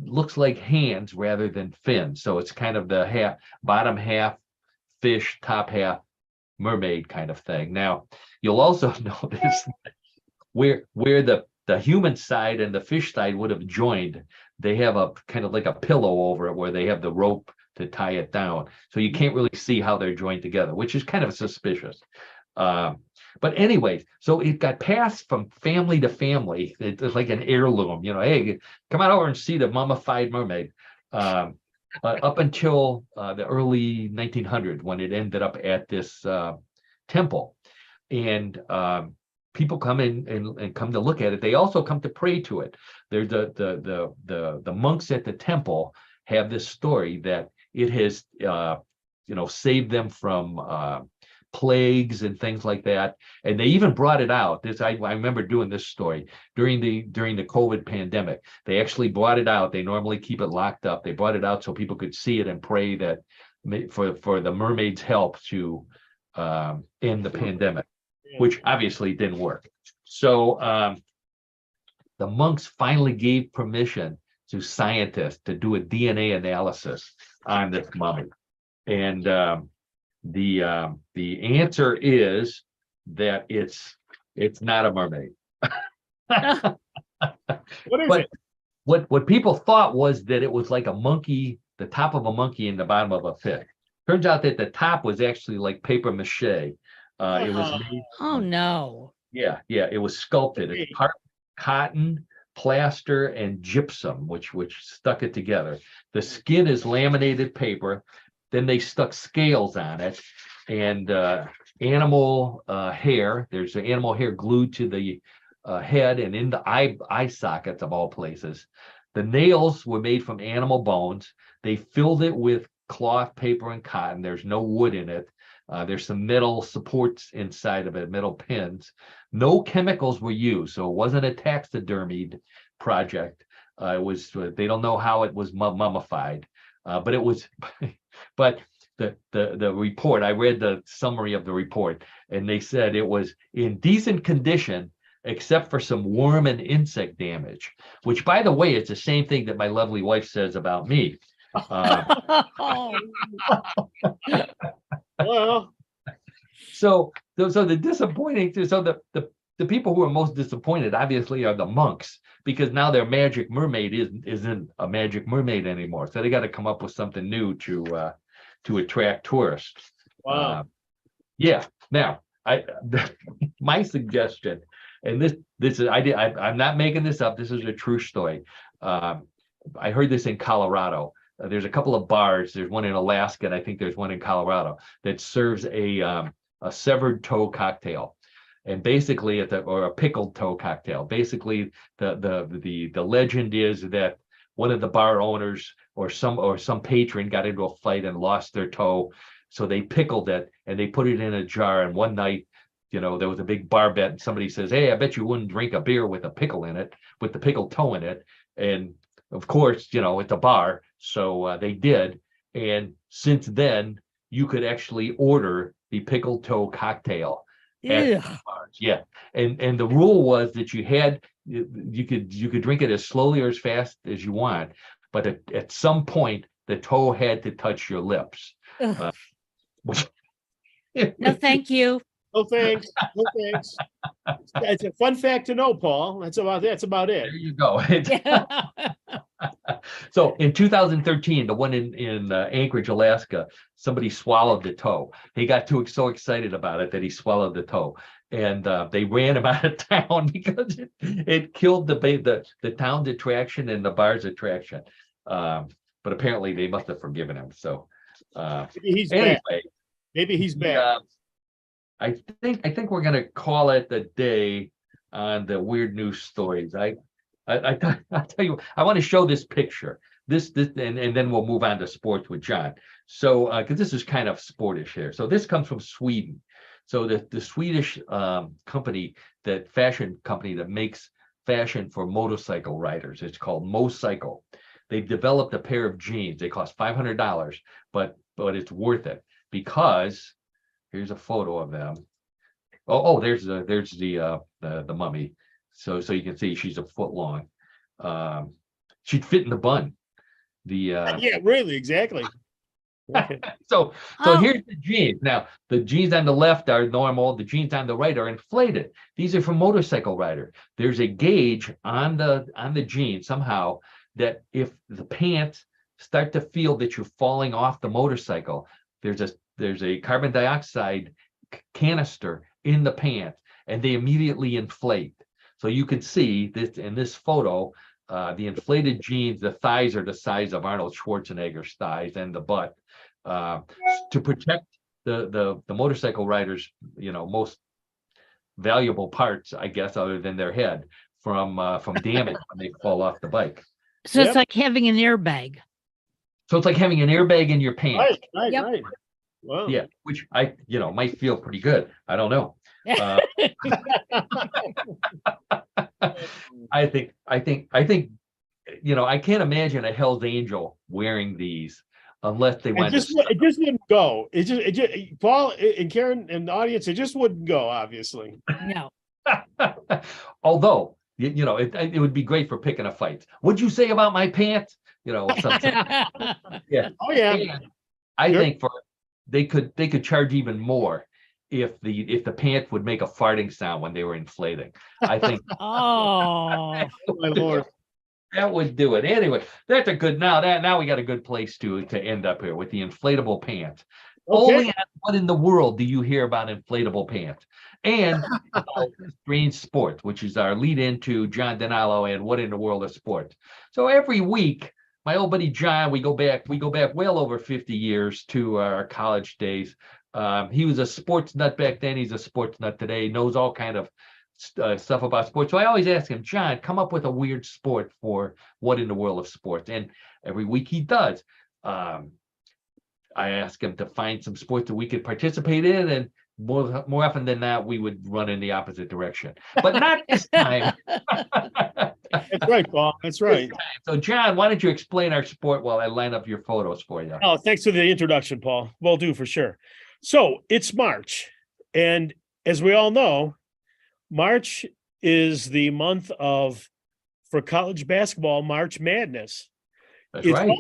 looks like hands rather than fins, so it's kind of the bottom half fish, top half mermaid kind of thing. Now, you'll also notice where the human side and the fish side would have joined, they have a kind of like a pillow over it where they have the rope to tie it down, so you can't really see how they're joined together, which is kind of suspicious. But anyways, so it got passed from family to family. It's like an heirloom, hey, come on over and see the mummified mermaid. Up until the early 1900s, when it ended up at this temple. And people come in and come to look at it. They also come to pray to it. They're the monks at the temple have this story that it has saved them from plagues and things like that, and they even brought it out. I remember doing this story during the COVID pandemic. They actually brought it out. They normally keep it locked up. They brought it out so people could see it and pray that for the mermaid's help to end the pandemic, which obviously didn't work. So the monks finally gave permission to scientists to do a DNA analysis on this mummy, and the answer is that it's not a mermaid. What is But it? what people thought was that it was like a monkey, the top of a monkey and the bottom of a fish. Turns out that the top was actually like paper mache. It was made, Oh no. yeah, it was sculpted. It's part cotton, plaster, and gypsum, which stuck it together. The skin is laminated paper. Then they stuck scales on it, and animal hair. There's animal hair glued to the head and in the eye sockets of all places. The nails were made from animal bones. They filled it with cloth, paper, and cotton. There's no wood in it. There's some metal supports inside of it, metal pins. No chemicals were used, so it wasn't a taxidermied project. It was. They don't know how it was mummified, but it was. But the report, I read the summary of the report, and they said it was in decent condition except for some worm and insect damage, which, by the way, it's the same thing that my lovely wife says about me. Well, So the disappointing, so the people who are most disappointed obviously are the monks, because now their magic mermaid isn't a magic mermaid anymore. So they got to come up with something new to attract tourists. wow. Yeah. Now, my suggestion, and this is I'm not making this up. This is a true story. I heard this in Colorado. There's a couple of bars. There's one in Alaska, and I think there's one in Colorado that serves a severed toe cocktail, and basically or a pickled toe cocktail. Basically, the legend is that one of the bar owners or some patron got into a fight and lost their toe, so they pickled it and they put it in a jar. And one night, there was a big bar bet, and somebody says, "Hey, I bet you wouldn't drink a beer with a pickle in it, with the pickled toe in it." And of course, it's a bar, so they did. And since then, you could actually order the pickled toe cocktail at bars. Yeah, and the rule was that you could drink it as slowly or as fast as you want, but at some point the toe had to touch your lips. No, thank you. No thanks. No thanks. It's a fun fact to know, Paul. That's about it. There you go. So in 2013, the one in Anchorage, Alaska, somebody swallowed the toe. He got so excited about it that he swallowed the toe, and they ran him out of town because it killed the town's attraction and the bar's attraction. But apparently they must have forgiven him. So Maybe he's anyway, back. Maybe he's back. I think we're gonna call it the day on the weird news stories. I'll tell you, I want to show this picture. and then we'll move on to sports with John. So, because this is kind of sportish here. So this comes from Sweden. So the Swedish fashion company that makes fashion for motorcycle riders, it's called Mocycle. They've developed a pair of jeans. They cost $500, but it's worth it because here's a photo of them. There's the mummy. So you can see she's a foot long. She'd fit in the bun. Yeah, really, exactly. So here's the jeans. Now, the jeans on the left are normal. The jeans on the right are inflated. These are for motorcycle rider. There's a gauge on the jeans somehow that if the pants start to feel that you're falling off the motorcycle, there's a carbon dioxide canister in the pants, and they immediately inflate. So you can see this in this photo. The inflated jeans, the thighs are the size of Arnold Schwarzenegger's thighs, and the butt, to protect the motorcycle riders, most valuable parts, I guess, other than their head, from damage when they fall off the bike. So it's like having an airbag. So it's like having an airbag in your pants. Right. Wow. Yeah, which I might feel pretty good. I don't know. I think I can't imagine a Hell's Angel wearing these unless they went. It just wouldn't go. It just Paul and Karen and the audience, it just wouldn't go. Obviously, no. Although it would be great for picking a fight. What'd you say about my pants? Something. Yeah. Oh yeah. And I think they could charge even more if the pants would make a farting sound when they were inflating. I think. Oh my Lord. That would do it. Anyway, that's a good. Now we got a good place to end up here with the inflatable pants. Okay. Only what in the world do you hear about inflatable pants? And strange sports, which is our lead into John DiNalo and what in the world of sports. So every week, my old buddy John, we go back well over 50 years to our college days. He was a sports nut back then. He's a sports nut today. Knows all kind of stuff about sports. So I always ask him, John, come up with a weird sport for what in the world of sports. And every week he does. I ask him to find some sports that we could participate in, and more often than not, we would run in the opposite direction. But not this time. That's right, Paul. That's right. So, John, why don't you explain our sport while I line up your photos for you? Oh, thanks for the introduction, Paul. Will do for sure. So it's March, and as we all know, March is the month for college basketball, March Madness. That's right.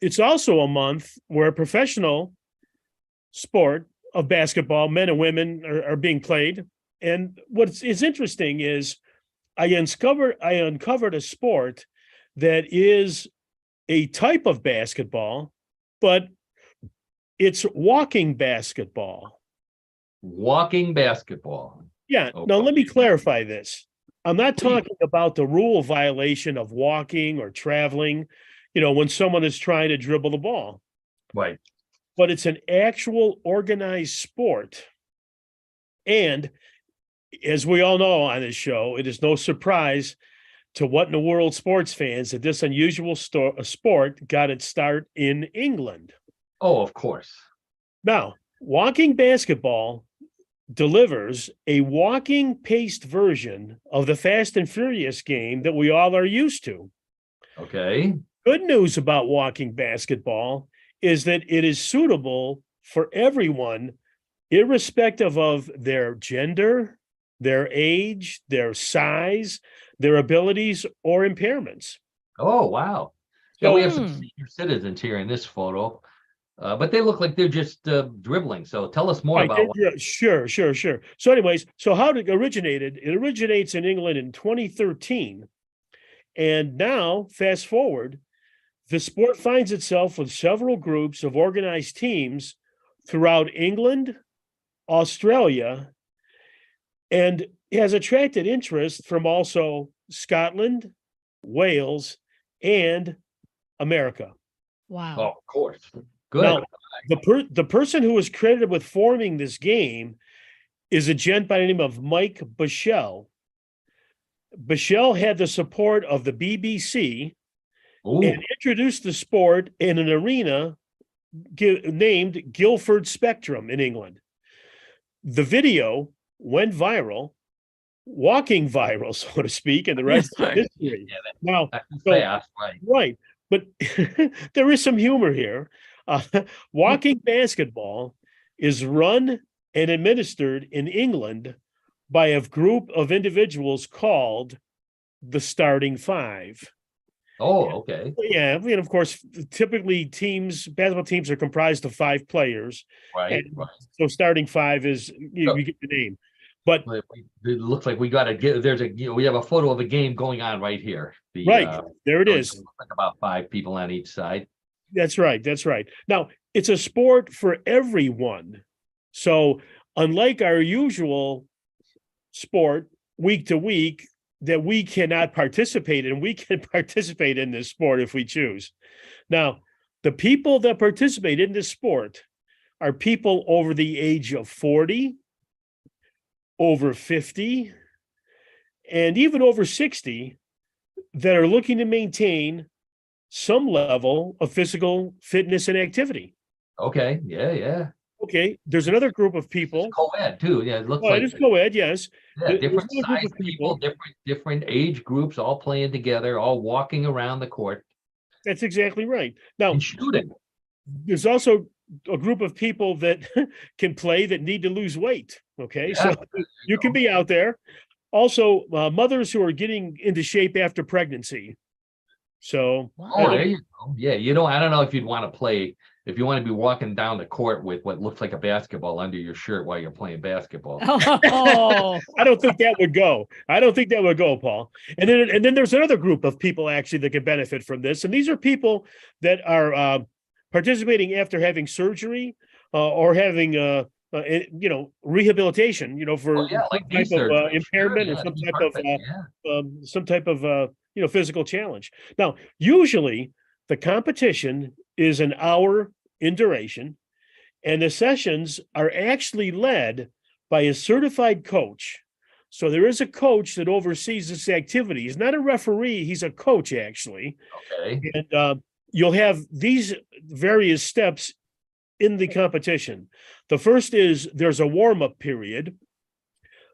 It's also a month where professional sport of basketball, men and women, are being played. And what is interesting is I uncovered a sport that is a type of basketball, but it's walking basketball. Walking basketball. Yeah. Okay. Now, let me clarify this. I'm not talking about the rule violation of walking or traveling, when someone is trying to dribble the ball. Right. But it's an actual organized sport. And as we all know on this show, it is no surprise to what in the world sports fans that this unusual sport got its start in England. Oh, of course. Now, walking basketball delivers a walking paced version of the Fast and Furious game that we all are used to. Okay. Good news about walking basketball is that it is suitable for everyone, irrespective of their gender, their age, their size, their abilities, or impairments. Oh, wow. So we have some senior citizens here in this photo, but they look like they're just dribbling. So tell us more about what. Sure. So anyways, so how it originated? It originates in England in 2013. And now, fast forward, the sport finds itself with several groups of organized teams throughout England, Australia, and has attracted interest from also Scotland, Wales, and America. Wow. Oh, of course. Good. Now, the person who was credited with forming this game is a gent by the name of Mike Bushell. Bushell had the support of the BBC Ooh. and introduced the sport in an arena named Guildford Spectrum in England. The video went viral, walking viral, so to speak, and the rest is history. Yeah, Now, that's so- fast, right? right, but there is some humor here. Walking basketball is run and administered in England by a group of individuals called the Starting Five. Oh, okay. Yeah, and of course, typically basketball teams are comprised of 5 players. Right, And right. so starting 5 is you get the name. But It looks like we got to get, we have a photo of a game going on right here. right, there it so is. looks like about 5 people on each side. That's right. That's right. Now, it's a sport for everyone. So, unlike our usual sport week to week that we cannot participate in, we can participate in this sport if we choose. Now, the people that participate in this sport are people over the age of 40, over 50, and even over 60 that are looking to maintain some level of physical fitness and activity. Okay, yeah. Okay, there's another group of people. It's co-ed too. Yeah, it looks Well, like it is co-ed, yes. yeah, There's different another group size of people, different age groups, all playing together, all walking around the court That's exactly right. Now, and shooting. there's also a group of people that can play that need to lose weight. Okay, Yeah, so you can be out there. Also, mothers who are getting into shape after pregnancy. So, Oh, there you go. Yeah, I don't know if you'd want to play, if you want to be walking down the court with what looks like a basketball under your shirt while you're playing basketball. Oh, I don't think that would go. I don't think that would go, Paul. And then there's another group of people actually that can benefit from this. And these are people that are participating after having surgery or having rehabilitation, for Yeah, like some knee type of surgery. impairment Sure, or yeah, some that'd be type perfect, of physical challenge. Now, usually the competition is an hour in duration, and the sessions are actually led by a certified coach. So there is a coach that oversees this activity. He's not a referee, he's a coach, actually. Okay. And you'll have these various steps in the competition. The first is there's a warm-up period.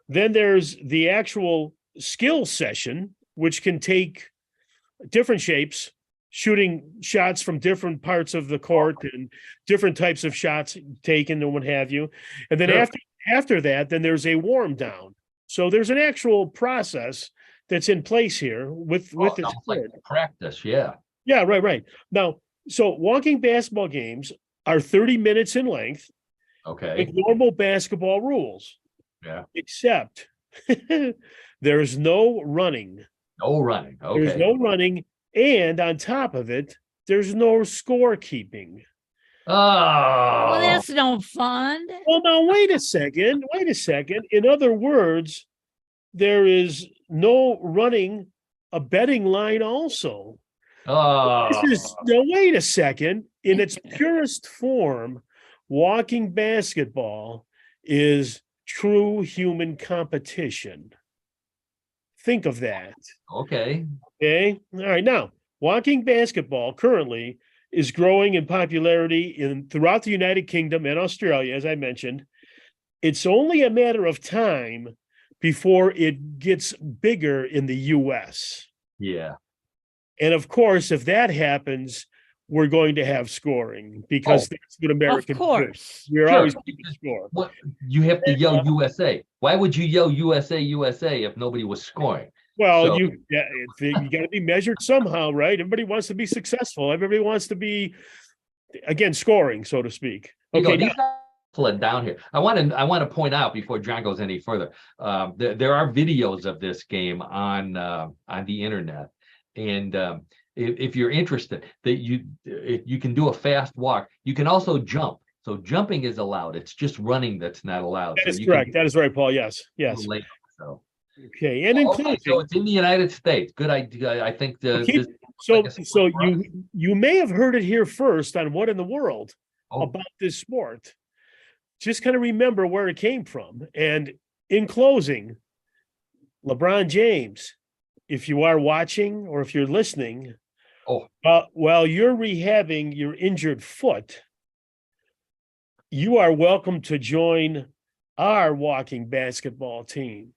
Then there's the actual skill session, which can take different shapes, shooting shots from different parts of the court and different types of shots taken and what have you. And then Sure. after that, then there's a warm down. So there's an actual process that's in place here with this Sounds like sport. practice, yeah. Yeah, right. Now, so walking basketball games are 30 minutes in length Okay. with normal basketball rules. Yeah. Except there's no running. No running. There's Okay. no running. And on top of it, there's no scorekeeping. Oh, well, that's no fun. Well, now, wait a second. In other words, there is no running a betting line also. oh, Now, wait a second. In its purest form, walking basketball is true human competition. Think of that. okay. Okay. All right. Now, walking basketball currently is growing in popularity throughout the United Kingdom and Australia, as I mentioned. It's only a matter of time before it gets bigger in the US. Yeah. And of course, if that happens, we're going to have scoring because that's what Americans Of course. do. We're Sure. always keeping score. What you have to yell USA. Why would you yell USA, USA if nobody was scoring? Well, So- you got to be measured somehow, right? Everybody wants to be successful. Everybody wants to be, again, scoring, so to speak. Okay. These guys flood down here. I want to point out before John goes any further. There are videos of this game on the internet, and if you're interested, that you can do a fast walk. You can also jump. So jumping is allowed. It's just running that's not allowed. That is correct. That is right, Paul. Yes. So. Okay. And in Okay, closing, so it's in the United States. Good idea. I think so like a sport for us. you may have heard it here first on What in the World Oh. about this sport. Just kind of remember where it came from. And in closing, LeBron James, if you are watching or if you're listening, Oh, While you're rehabbing your injured foot, you are welcome to join our walking basketball team.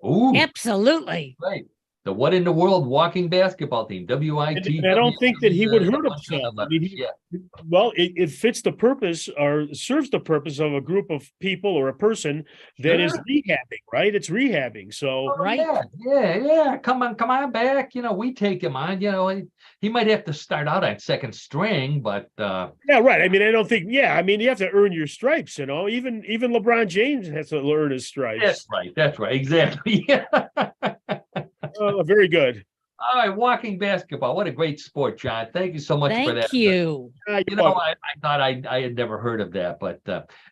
ooh, Absolutely. right. The What in the World Walking Basketball Team, WIT. And I don't think that he would hurt a bunch of himself. I letters. mean, Yeah. well, it fits the purpose or serves the purpose of a group of people or a person that is Sure. rehabbing, right? It's rehabbing. So, Oh, Right. yeah. Come on back. We take him on. He might have to start out at second string, but yeah, right. I mean, I don't think, yeah, I mean, you have to earn your stripes, Even LeBron James has to learn his stripes. That's right. Exactly. Yeah. Oh, very good. All right, walking basketball. What a great sport, John. Thank you so much for that. Thank you. You're You know, welcome. I thought I had never heard of that, but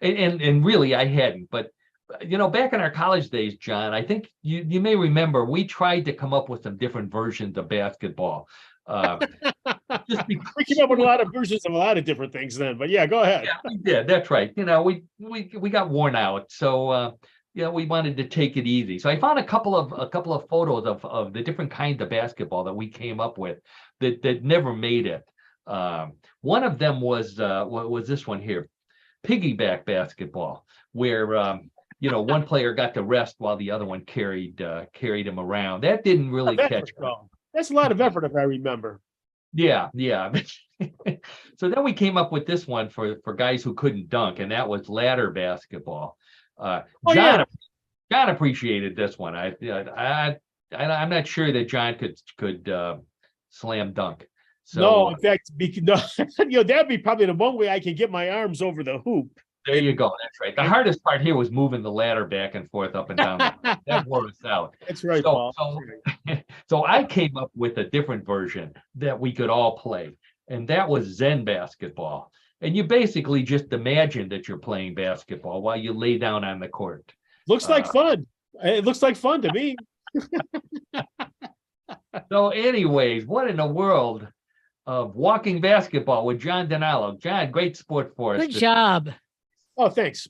and really I hadn't. But back in our college days, John, I think you may remember we tried to come up with some different versions of basketball. Just because We came up with a lot of versions of a lot of different things then, but yeah, go ahead. yeah, we did. That's right. We got worn out, so we wanted to take it easy. So I found a couple of photos of the different kinds of basketball that we came up with that never made it. One of them was this one here, piggyback basketball, where one player got to rest while the other one carried him around. That didn't really catch on. That's a lot of effort, if I remember. Yeah. So then we came up with this one for guys who couldn't dunk, and that was ladder basketball. John appreciated this one. I'm not sure that John could slam dunk. So no, in fact, that'd be probably the one way I can get my arms over the hoop. there you go. That's right. The hardest part here was moving the ladder back and forth, up and down. That wore us out. That's right, So, Paul. so I came up with a different version that we could all play, and that was Zen basketball. And you basically just imagine that you're playing basketball while you lay down on the court. Looks like fun. It looks like fun to me. So anyways, what in the world of walking basketball with John DiNalo? John, great sport for us. Good job. Oh, thanks.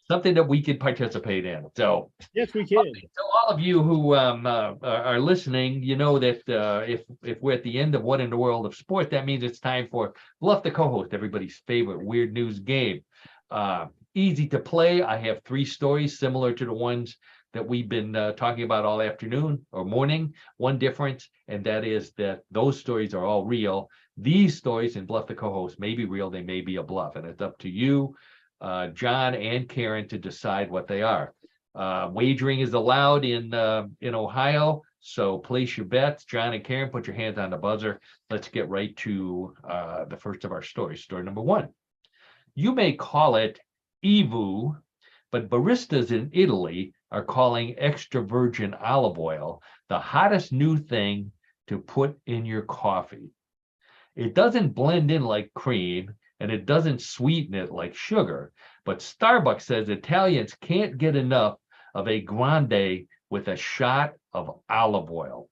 Something that we could participate in. So yes, we can. So all of you who are listening, you know that if we're at the end of What in the World of Sport, that means it's time for Bluff the Co-host, everybody's favorite weird news game. Easy to play. I have 3 stories similar to the ones that we've been talking about all afternoon or morning. One difference, and that is that those stories are all real. These stories in Bluff the Co-host may be real, they may be a bluff, and it's up to you, John and Karen, to decide what they are. Wagering is allowed in Ohio, so place your bets. John and Karen, put your hands on the buzzer. Let's get right to the first of our stories. Story number 1. You may call it EVU, but baristas in Italy are calling extra virgin olive oil the hottest new thing to put in your coffee. It doesn't blend in like cream, and it doesn't sweeten it like sugar, but Starbucks says Italians can't get enough of a grande with a shot of olive oil.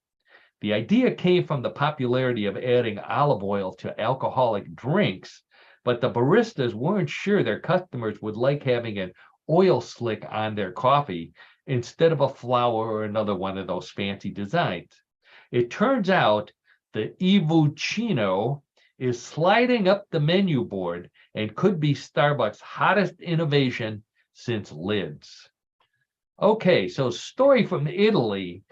The idea came from the popularity of adding olive oil to alcoholic drinks, but the baristas weren't sure their customers would like having an oil slick on their coffee instead of a flower or another one of those fancy designs. It turns out the Evucino is sliding up the menu board and could be Starbucks' hottest innovation since lids. Okay, so story from Italy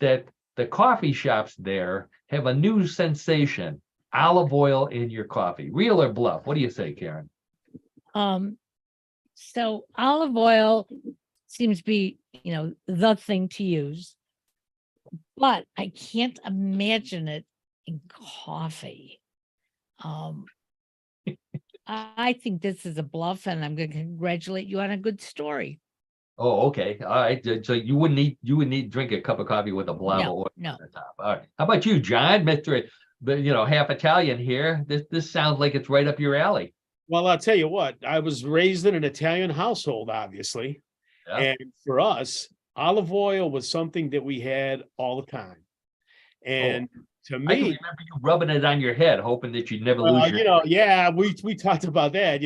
that the coffee shops there have a new sensation, olive oil in your coffee. Real or bluff? What do you say, Karen? So olive oil seems to be, the thing to use, but I can't imagine it in coffee. I think this is a bluff, and I'm going to congratulate you on a good story. Oh, okay. All right. So you would need to drink a cup of coffee with a blob of oil No. on the top. All right. How about you, John, Mr. Half Italian here? This sounds like it's right up your alley. Well, I'll tell you what, I was raised in an Italian household, obviously. Yeah. And for us, olive oil was something that we had all the time. And to I can me, remember you rubbing it on your head, hoping that you'd never lose your yeah, we talked about that,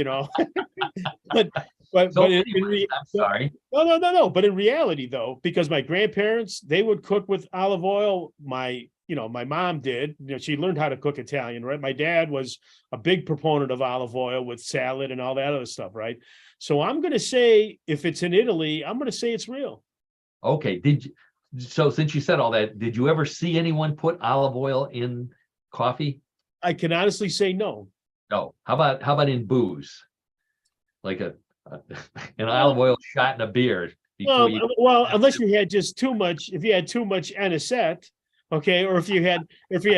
but So in anyway, I'm sorry. No. But in reality, though, because my grandparents, they would cook with olive oil. My my mom did. She learned how to cook Italian, right? My dad was a big proponent of olive oil with salad and all that other stuff, right? So I'm going to say, if it's in Italy, I'm going to say it's real. Okay. So since you said all that, did you ever see anyone put olive oil in coffee? I can honestly say no. No. How about in booze? Like an olive oil shot in a beer before you. Well, unless you had just too much, if you had too much anisette, okay, or if you had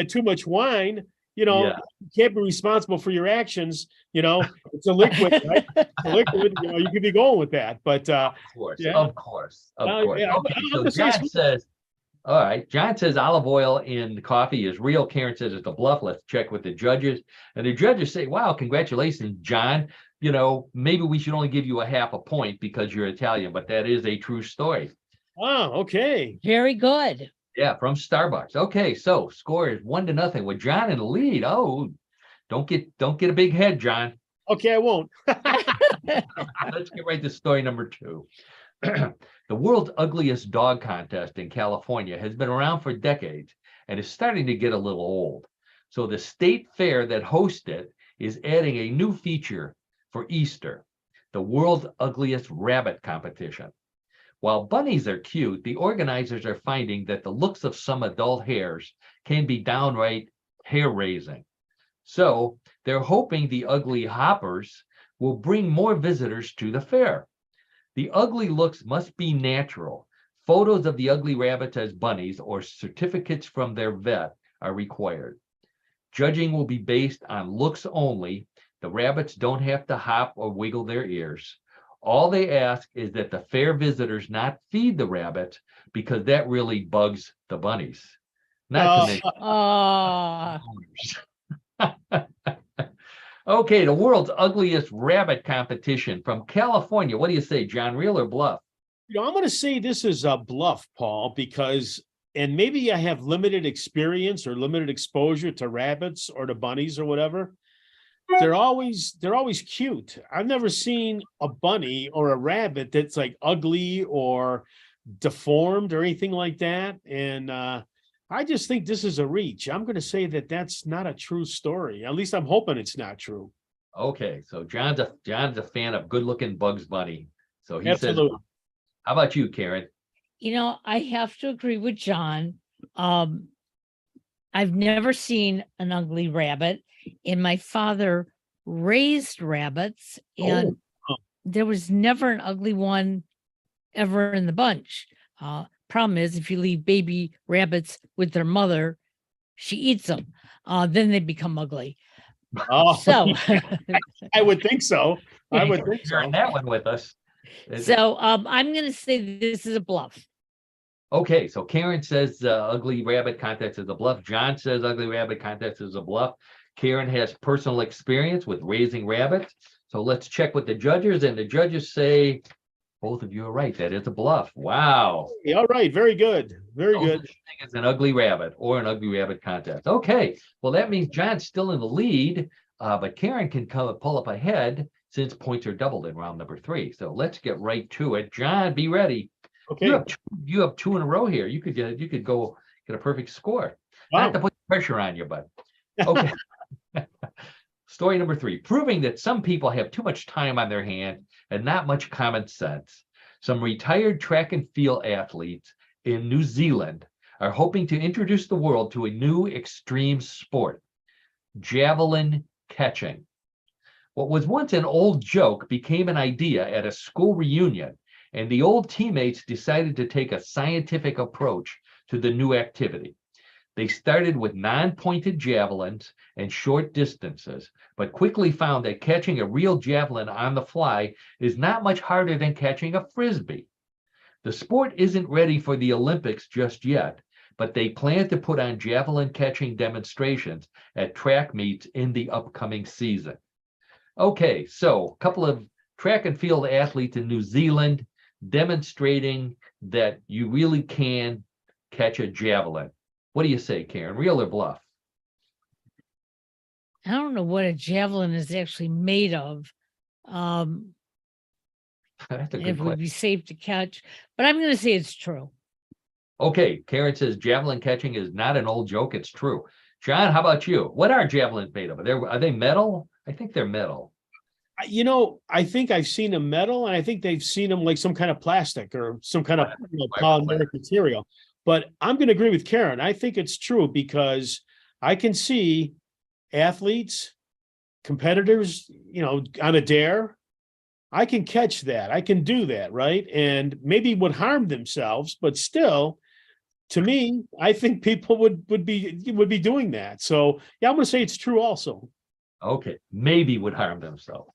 too much wine, you can't be responsible for your actions. It's a liquid, right? It's a liquid. You could be going with that, but Of course. Yeah. Okay, so John says, all right. John says olive oil in coffee is real. Karen says it's a bluff. Let's check with the judges, and the judges say, "Wow, congratulations, John. Maybe we should only give you a half a point because you're Italian, but that is a true story." Oh, okay. Very good. Yeah, from Starbucks. Okay, so score is 1-0 with John in the lead. Oh, don't get a big head, John. Okay, I won't. Let's get right to story number 2. The world's ugliest dog contest in California has been around for decades and is starting to get a little old. So the state fair that hosts it is adding a new feature for Easter, the world's ugliest rabbit competition. While bunnies are cute, the organizers are finding that the looks of some adult hares can be downright hair-raising. So they're hoping the ugly hoppers will bring more visitors to the fair. The ugly looks must be natural. Photos of the ugly rabbits as bunnies or certificates from their vet are required. Judging will be based on looks only. The rabbits don't have to hop or wiggle their ears. All they ask is that the fair visitors not feed the rabbits because that really bugs the bunnies. Not to mention. Okay, the world's ugliest rabbit competition from California. What do you say, John? Real or bluff? I'm going to say this is a bluff, Paul, because, and maybe I have limited experience or limited exposure to rabbits or to bunnies or whatever. They're always cute. I've never seen a bunny or a rabbit that's like ugly or deformed or anything like that. And I just think this is a reach. I'm going to say that that's not a true story. At least I'm hoping it's not true. Okay, so John's a fan of good-looking Bugs Bunny. So he Absolutely. says, how about you, Karen? I have to agree with John. I've never seen an ugly rabbit, and my father raised rabbits, and there was never an ugly one ever in the bunch. Problem is, if you leave baby rabbits with their mother, she eats them. Then they become ugly. Oh, so I would think so. I would think so. Sharing that one with us. So I'm going to say this is a bluff. Okay, so Karen says ugly rabbit contest is a bluff. John says ugly rabbit contest is a bluff. Karen has personal experience with raising rabbits. So let's check with the judges, and the judges say both of you are right. That is a bluff. Wow. All right. Very good. Very good. It's an ugly rabbit or an ugly rabbit contest. Okay. Well, that means John's still in the lead, but Karen can pull up ahead since points are doubled in round number 3. So let's get right to it. John, be ready. Okay. You have 2 in a row here. You could go get a perfect score. Wow. Not to put pressure on you, but okay. Story number 3, proving that some people have too much time on their hands and not much common sense. Some retired track and field athletes in New Zealand are hoping to introduce the world to a new extreme sport, javelin catching. What was once an old joke became an idea at a school reunion, and the old teammates decided to take a scientific approach to the new activity. They started with non-pointed javelins and short distances, but quickly found that catching a real javelin on the fly is not much harder than catching a frisbee. The sport isn't ready for the Olympics just yet, but they plan to put on javelin catching demonstrations at track meets in the upcoming season. Okay, so a couple of track and field athletes in New Zealand demonstrating that you really can catch a javelin. What do you say, Karen? Real or bluff? I don't know what a javelin is actually made of. That's a good it would question. be safe to catch, but I'm going to say it's true. Okay, Karen says javelin catching is not an old joke. It's true. John, how about you? What are javelins made of? Are they metal? I think they're metal. I think I've seen them metal, and I think they've seen them like some kind of plastic or some kind of polymeric material. But I'm going to agree with Karen. I think it's true because I can see athletes, competitors, on a dare. I can catch that. I can do that, right? And maybe would harm themselves, but still, to me, I think people would be doing that. So yeah, I'm going to say it's true also. Okay, maybe would harm themselves.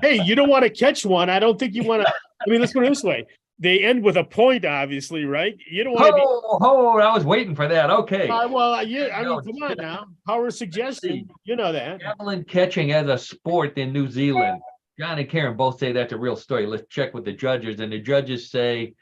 Hey, you don't want to catch one. I don't think you want to. I mean, let's put it this way. They end with a point, obviously, right? You don't want to be. I was waiting for that. Okay. Come on now. Power of suggestion. You know that. Javelin catching as a sport in New Zealand. John and Karen both say that's a real story. Let's check with the judges. And the judges say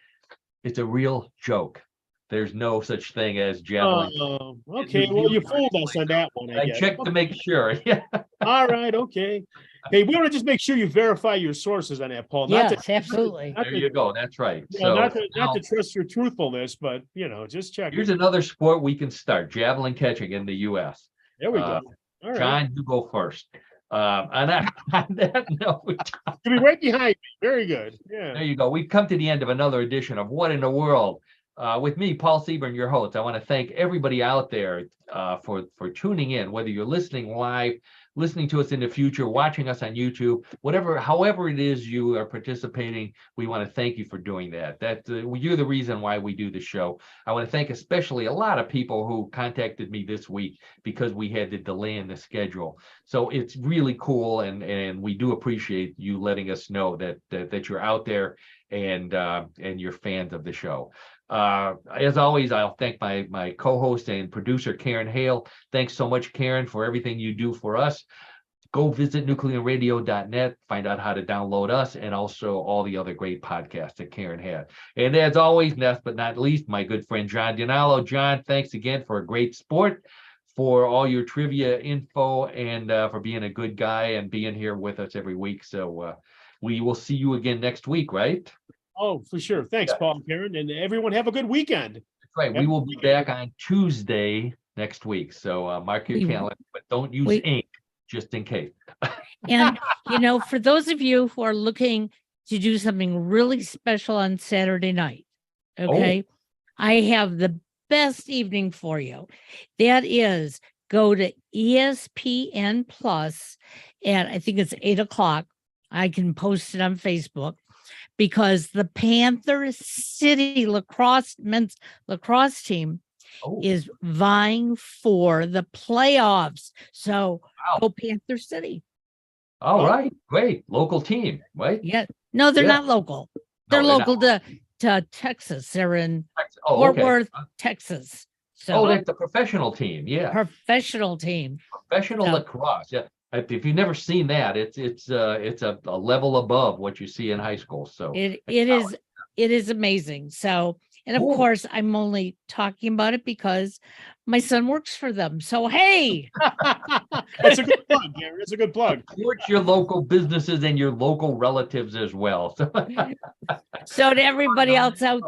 it's a real joke. There's no such thing as javelin. Oh, okay. Well, you fooled us on that one. I checked to make sure. Yeah. All right. Okay. Hey, we want to just make sure you verify your sources on that, Paul. Yes, absolutely. There you go. That's right. So not to trust your truthfulness, but just check. Here's another sport we can start: javelin catching in the U.S. There we go. All right. John, you go first. On that note, you'll be right behind me. Very good. Yeah. There you go. We've come to the end of another edition of What in the World. With me, Paul Seaburn, your host. I want to thank everybody out there for tuning in, whether you're listening live, listening to us in the future, watching us on YouTube, however it is you are participating. We want to thank you for doing that. You're the reason why we do the show. I want to thank especially a lot of people who contacted me this week because we had the delay in the schedule. So it's really cool, and we do appreciate you letting us know that you're out there and you're fans of the show. As always, I'll thank my co-host and producer, Karen Hale. Thanks so much, Karen, for everything you do for us. Go visit newclevelandradio.net, find out how to download us and also all the other great podcasts that Karen had. And as always, last but not least, my good friend, John DiNalo. John, thanks again for a great sport, for all your trivia info, and for being a good guy and being here with us every week. So we will see you again next week, right? Oh, for sure. Thanks, Paul and Karen, and everyone have a good weekend. That's right. We will be back on Tuesday next week. So mark your calendar, but don't use ink just in case. And, for those of you who are looking to do something really special on Saturday night, okay, I have the best evening for you. That is, go to ESPN Plus, and I think it's 8:00. I can post it on Facebook. Because the Panther City men's lacrosse team is vying for the playoffs. So go Panther City. All right. Great. Local team, right? Yeah. No, they're not local. They're local to Texas. They're in Fort Worth, Texas. So that's the professional team. Yeah. Professional team. Professional lacrosse. Yeah. If you've never seen that, it's a level above what you see in high school. So it is amazing. So, and of course, I'm only talking about it because my son works for them. So hey, that's a good plug, Gary. It's a good plug. Support your local businesses and your local relatives as well. So to everybody else out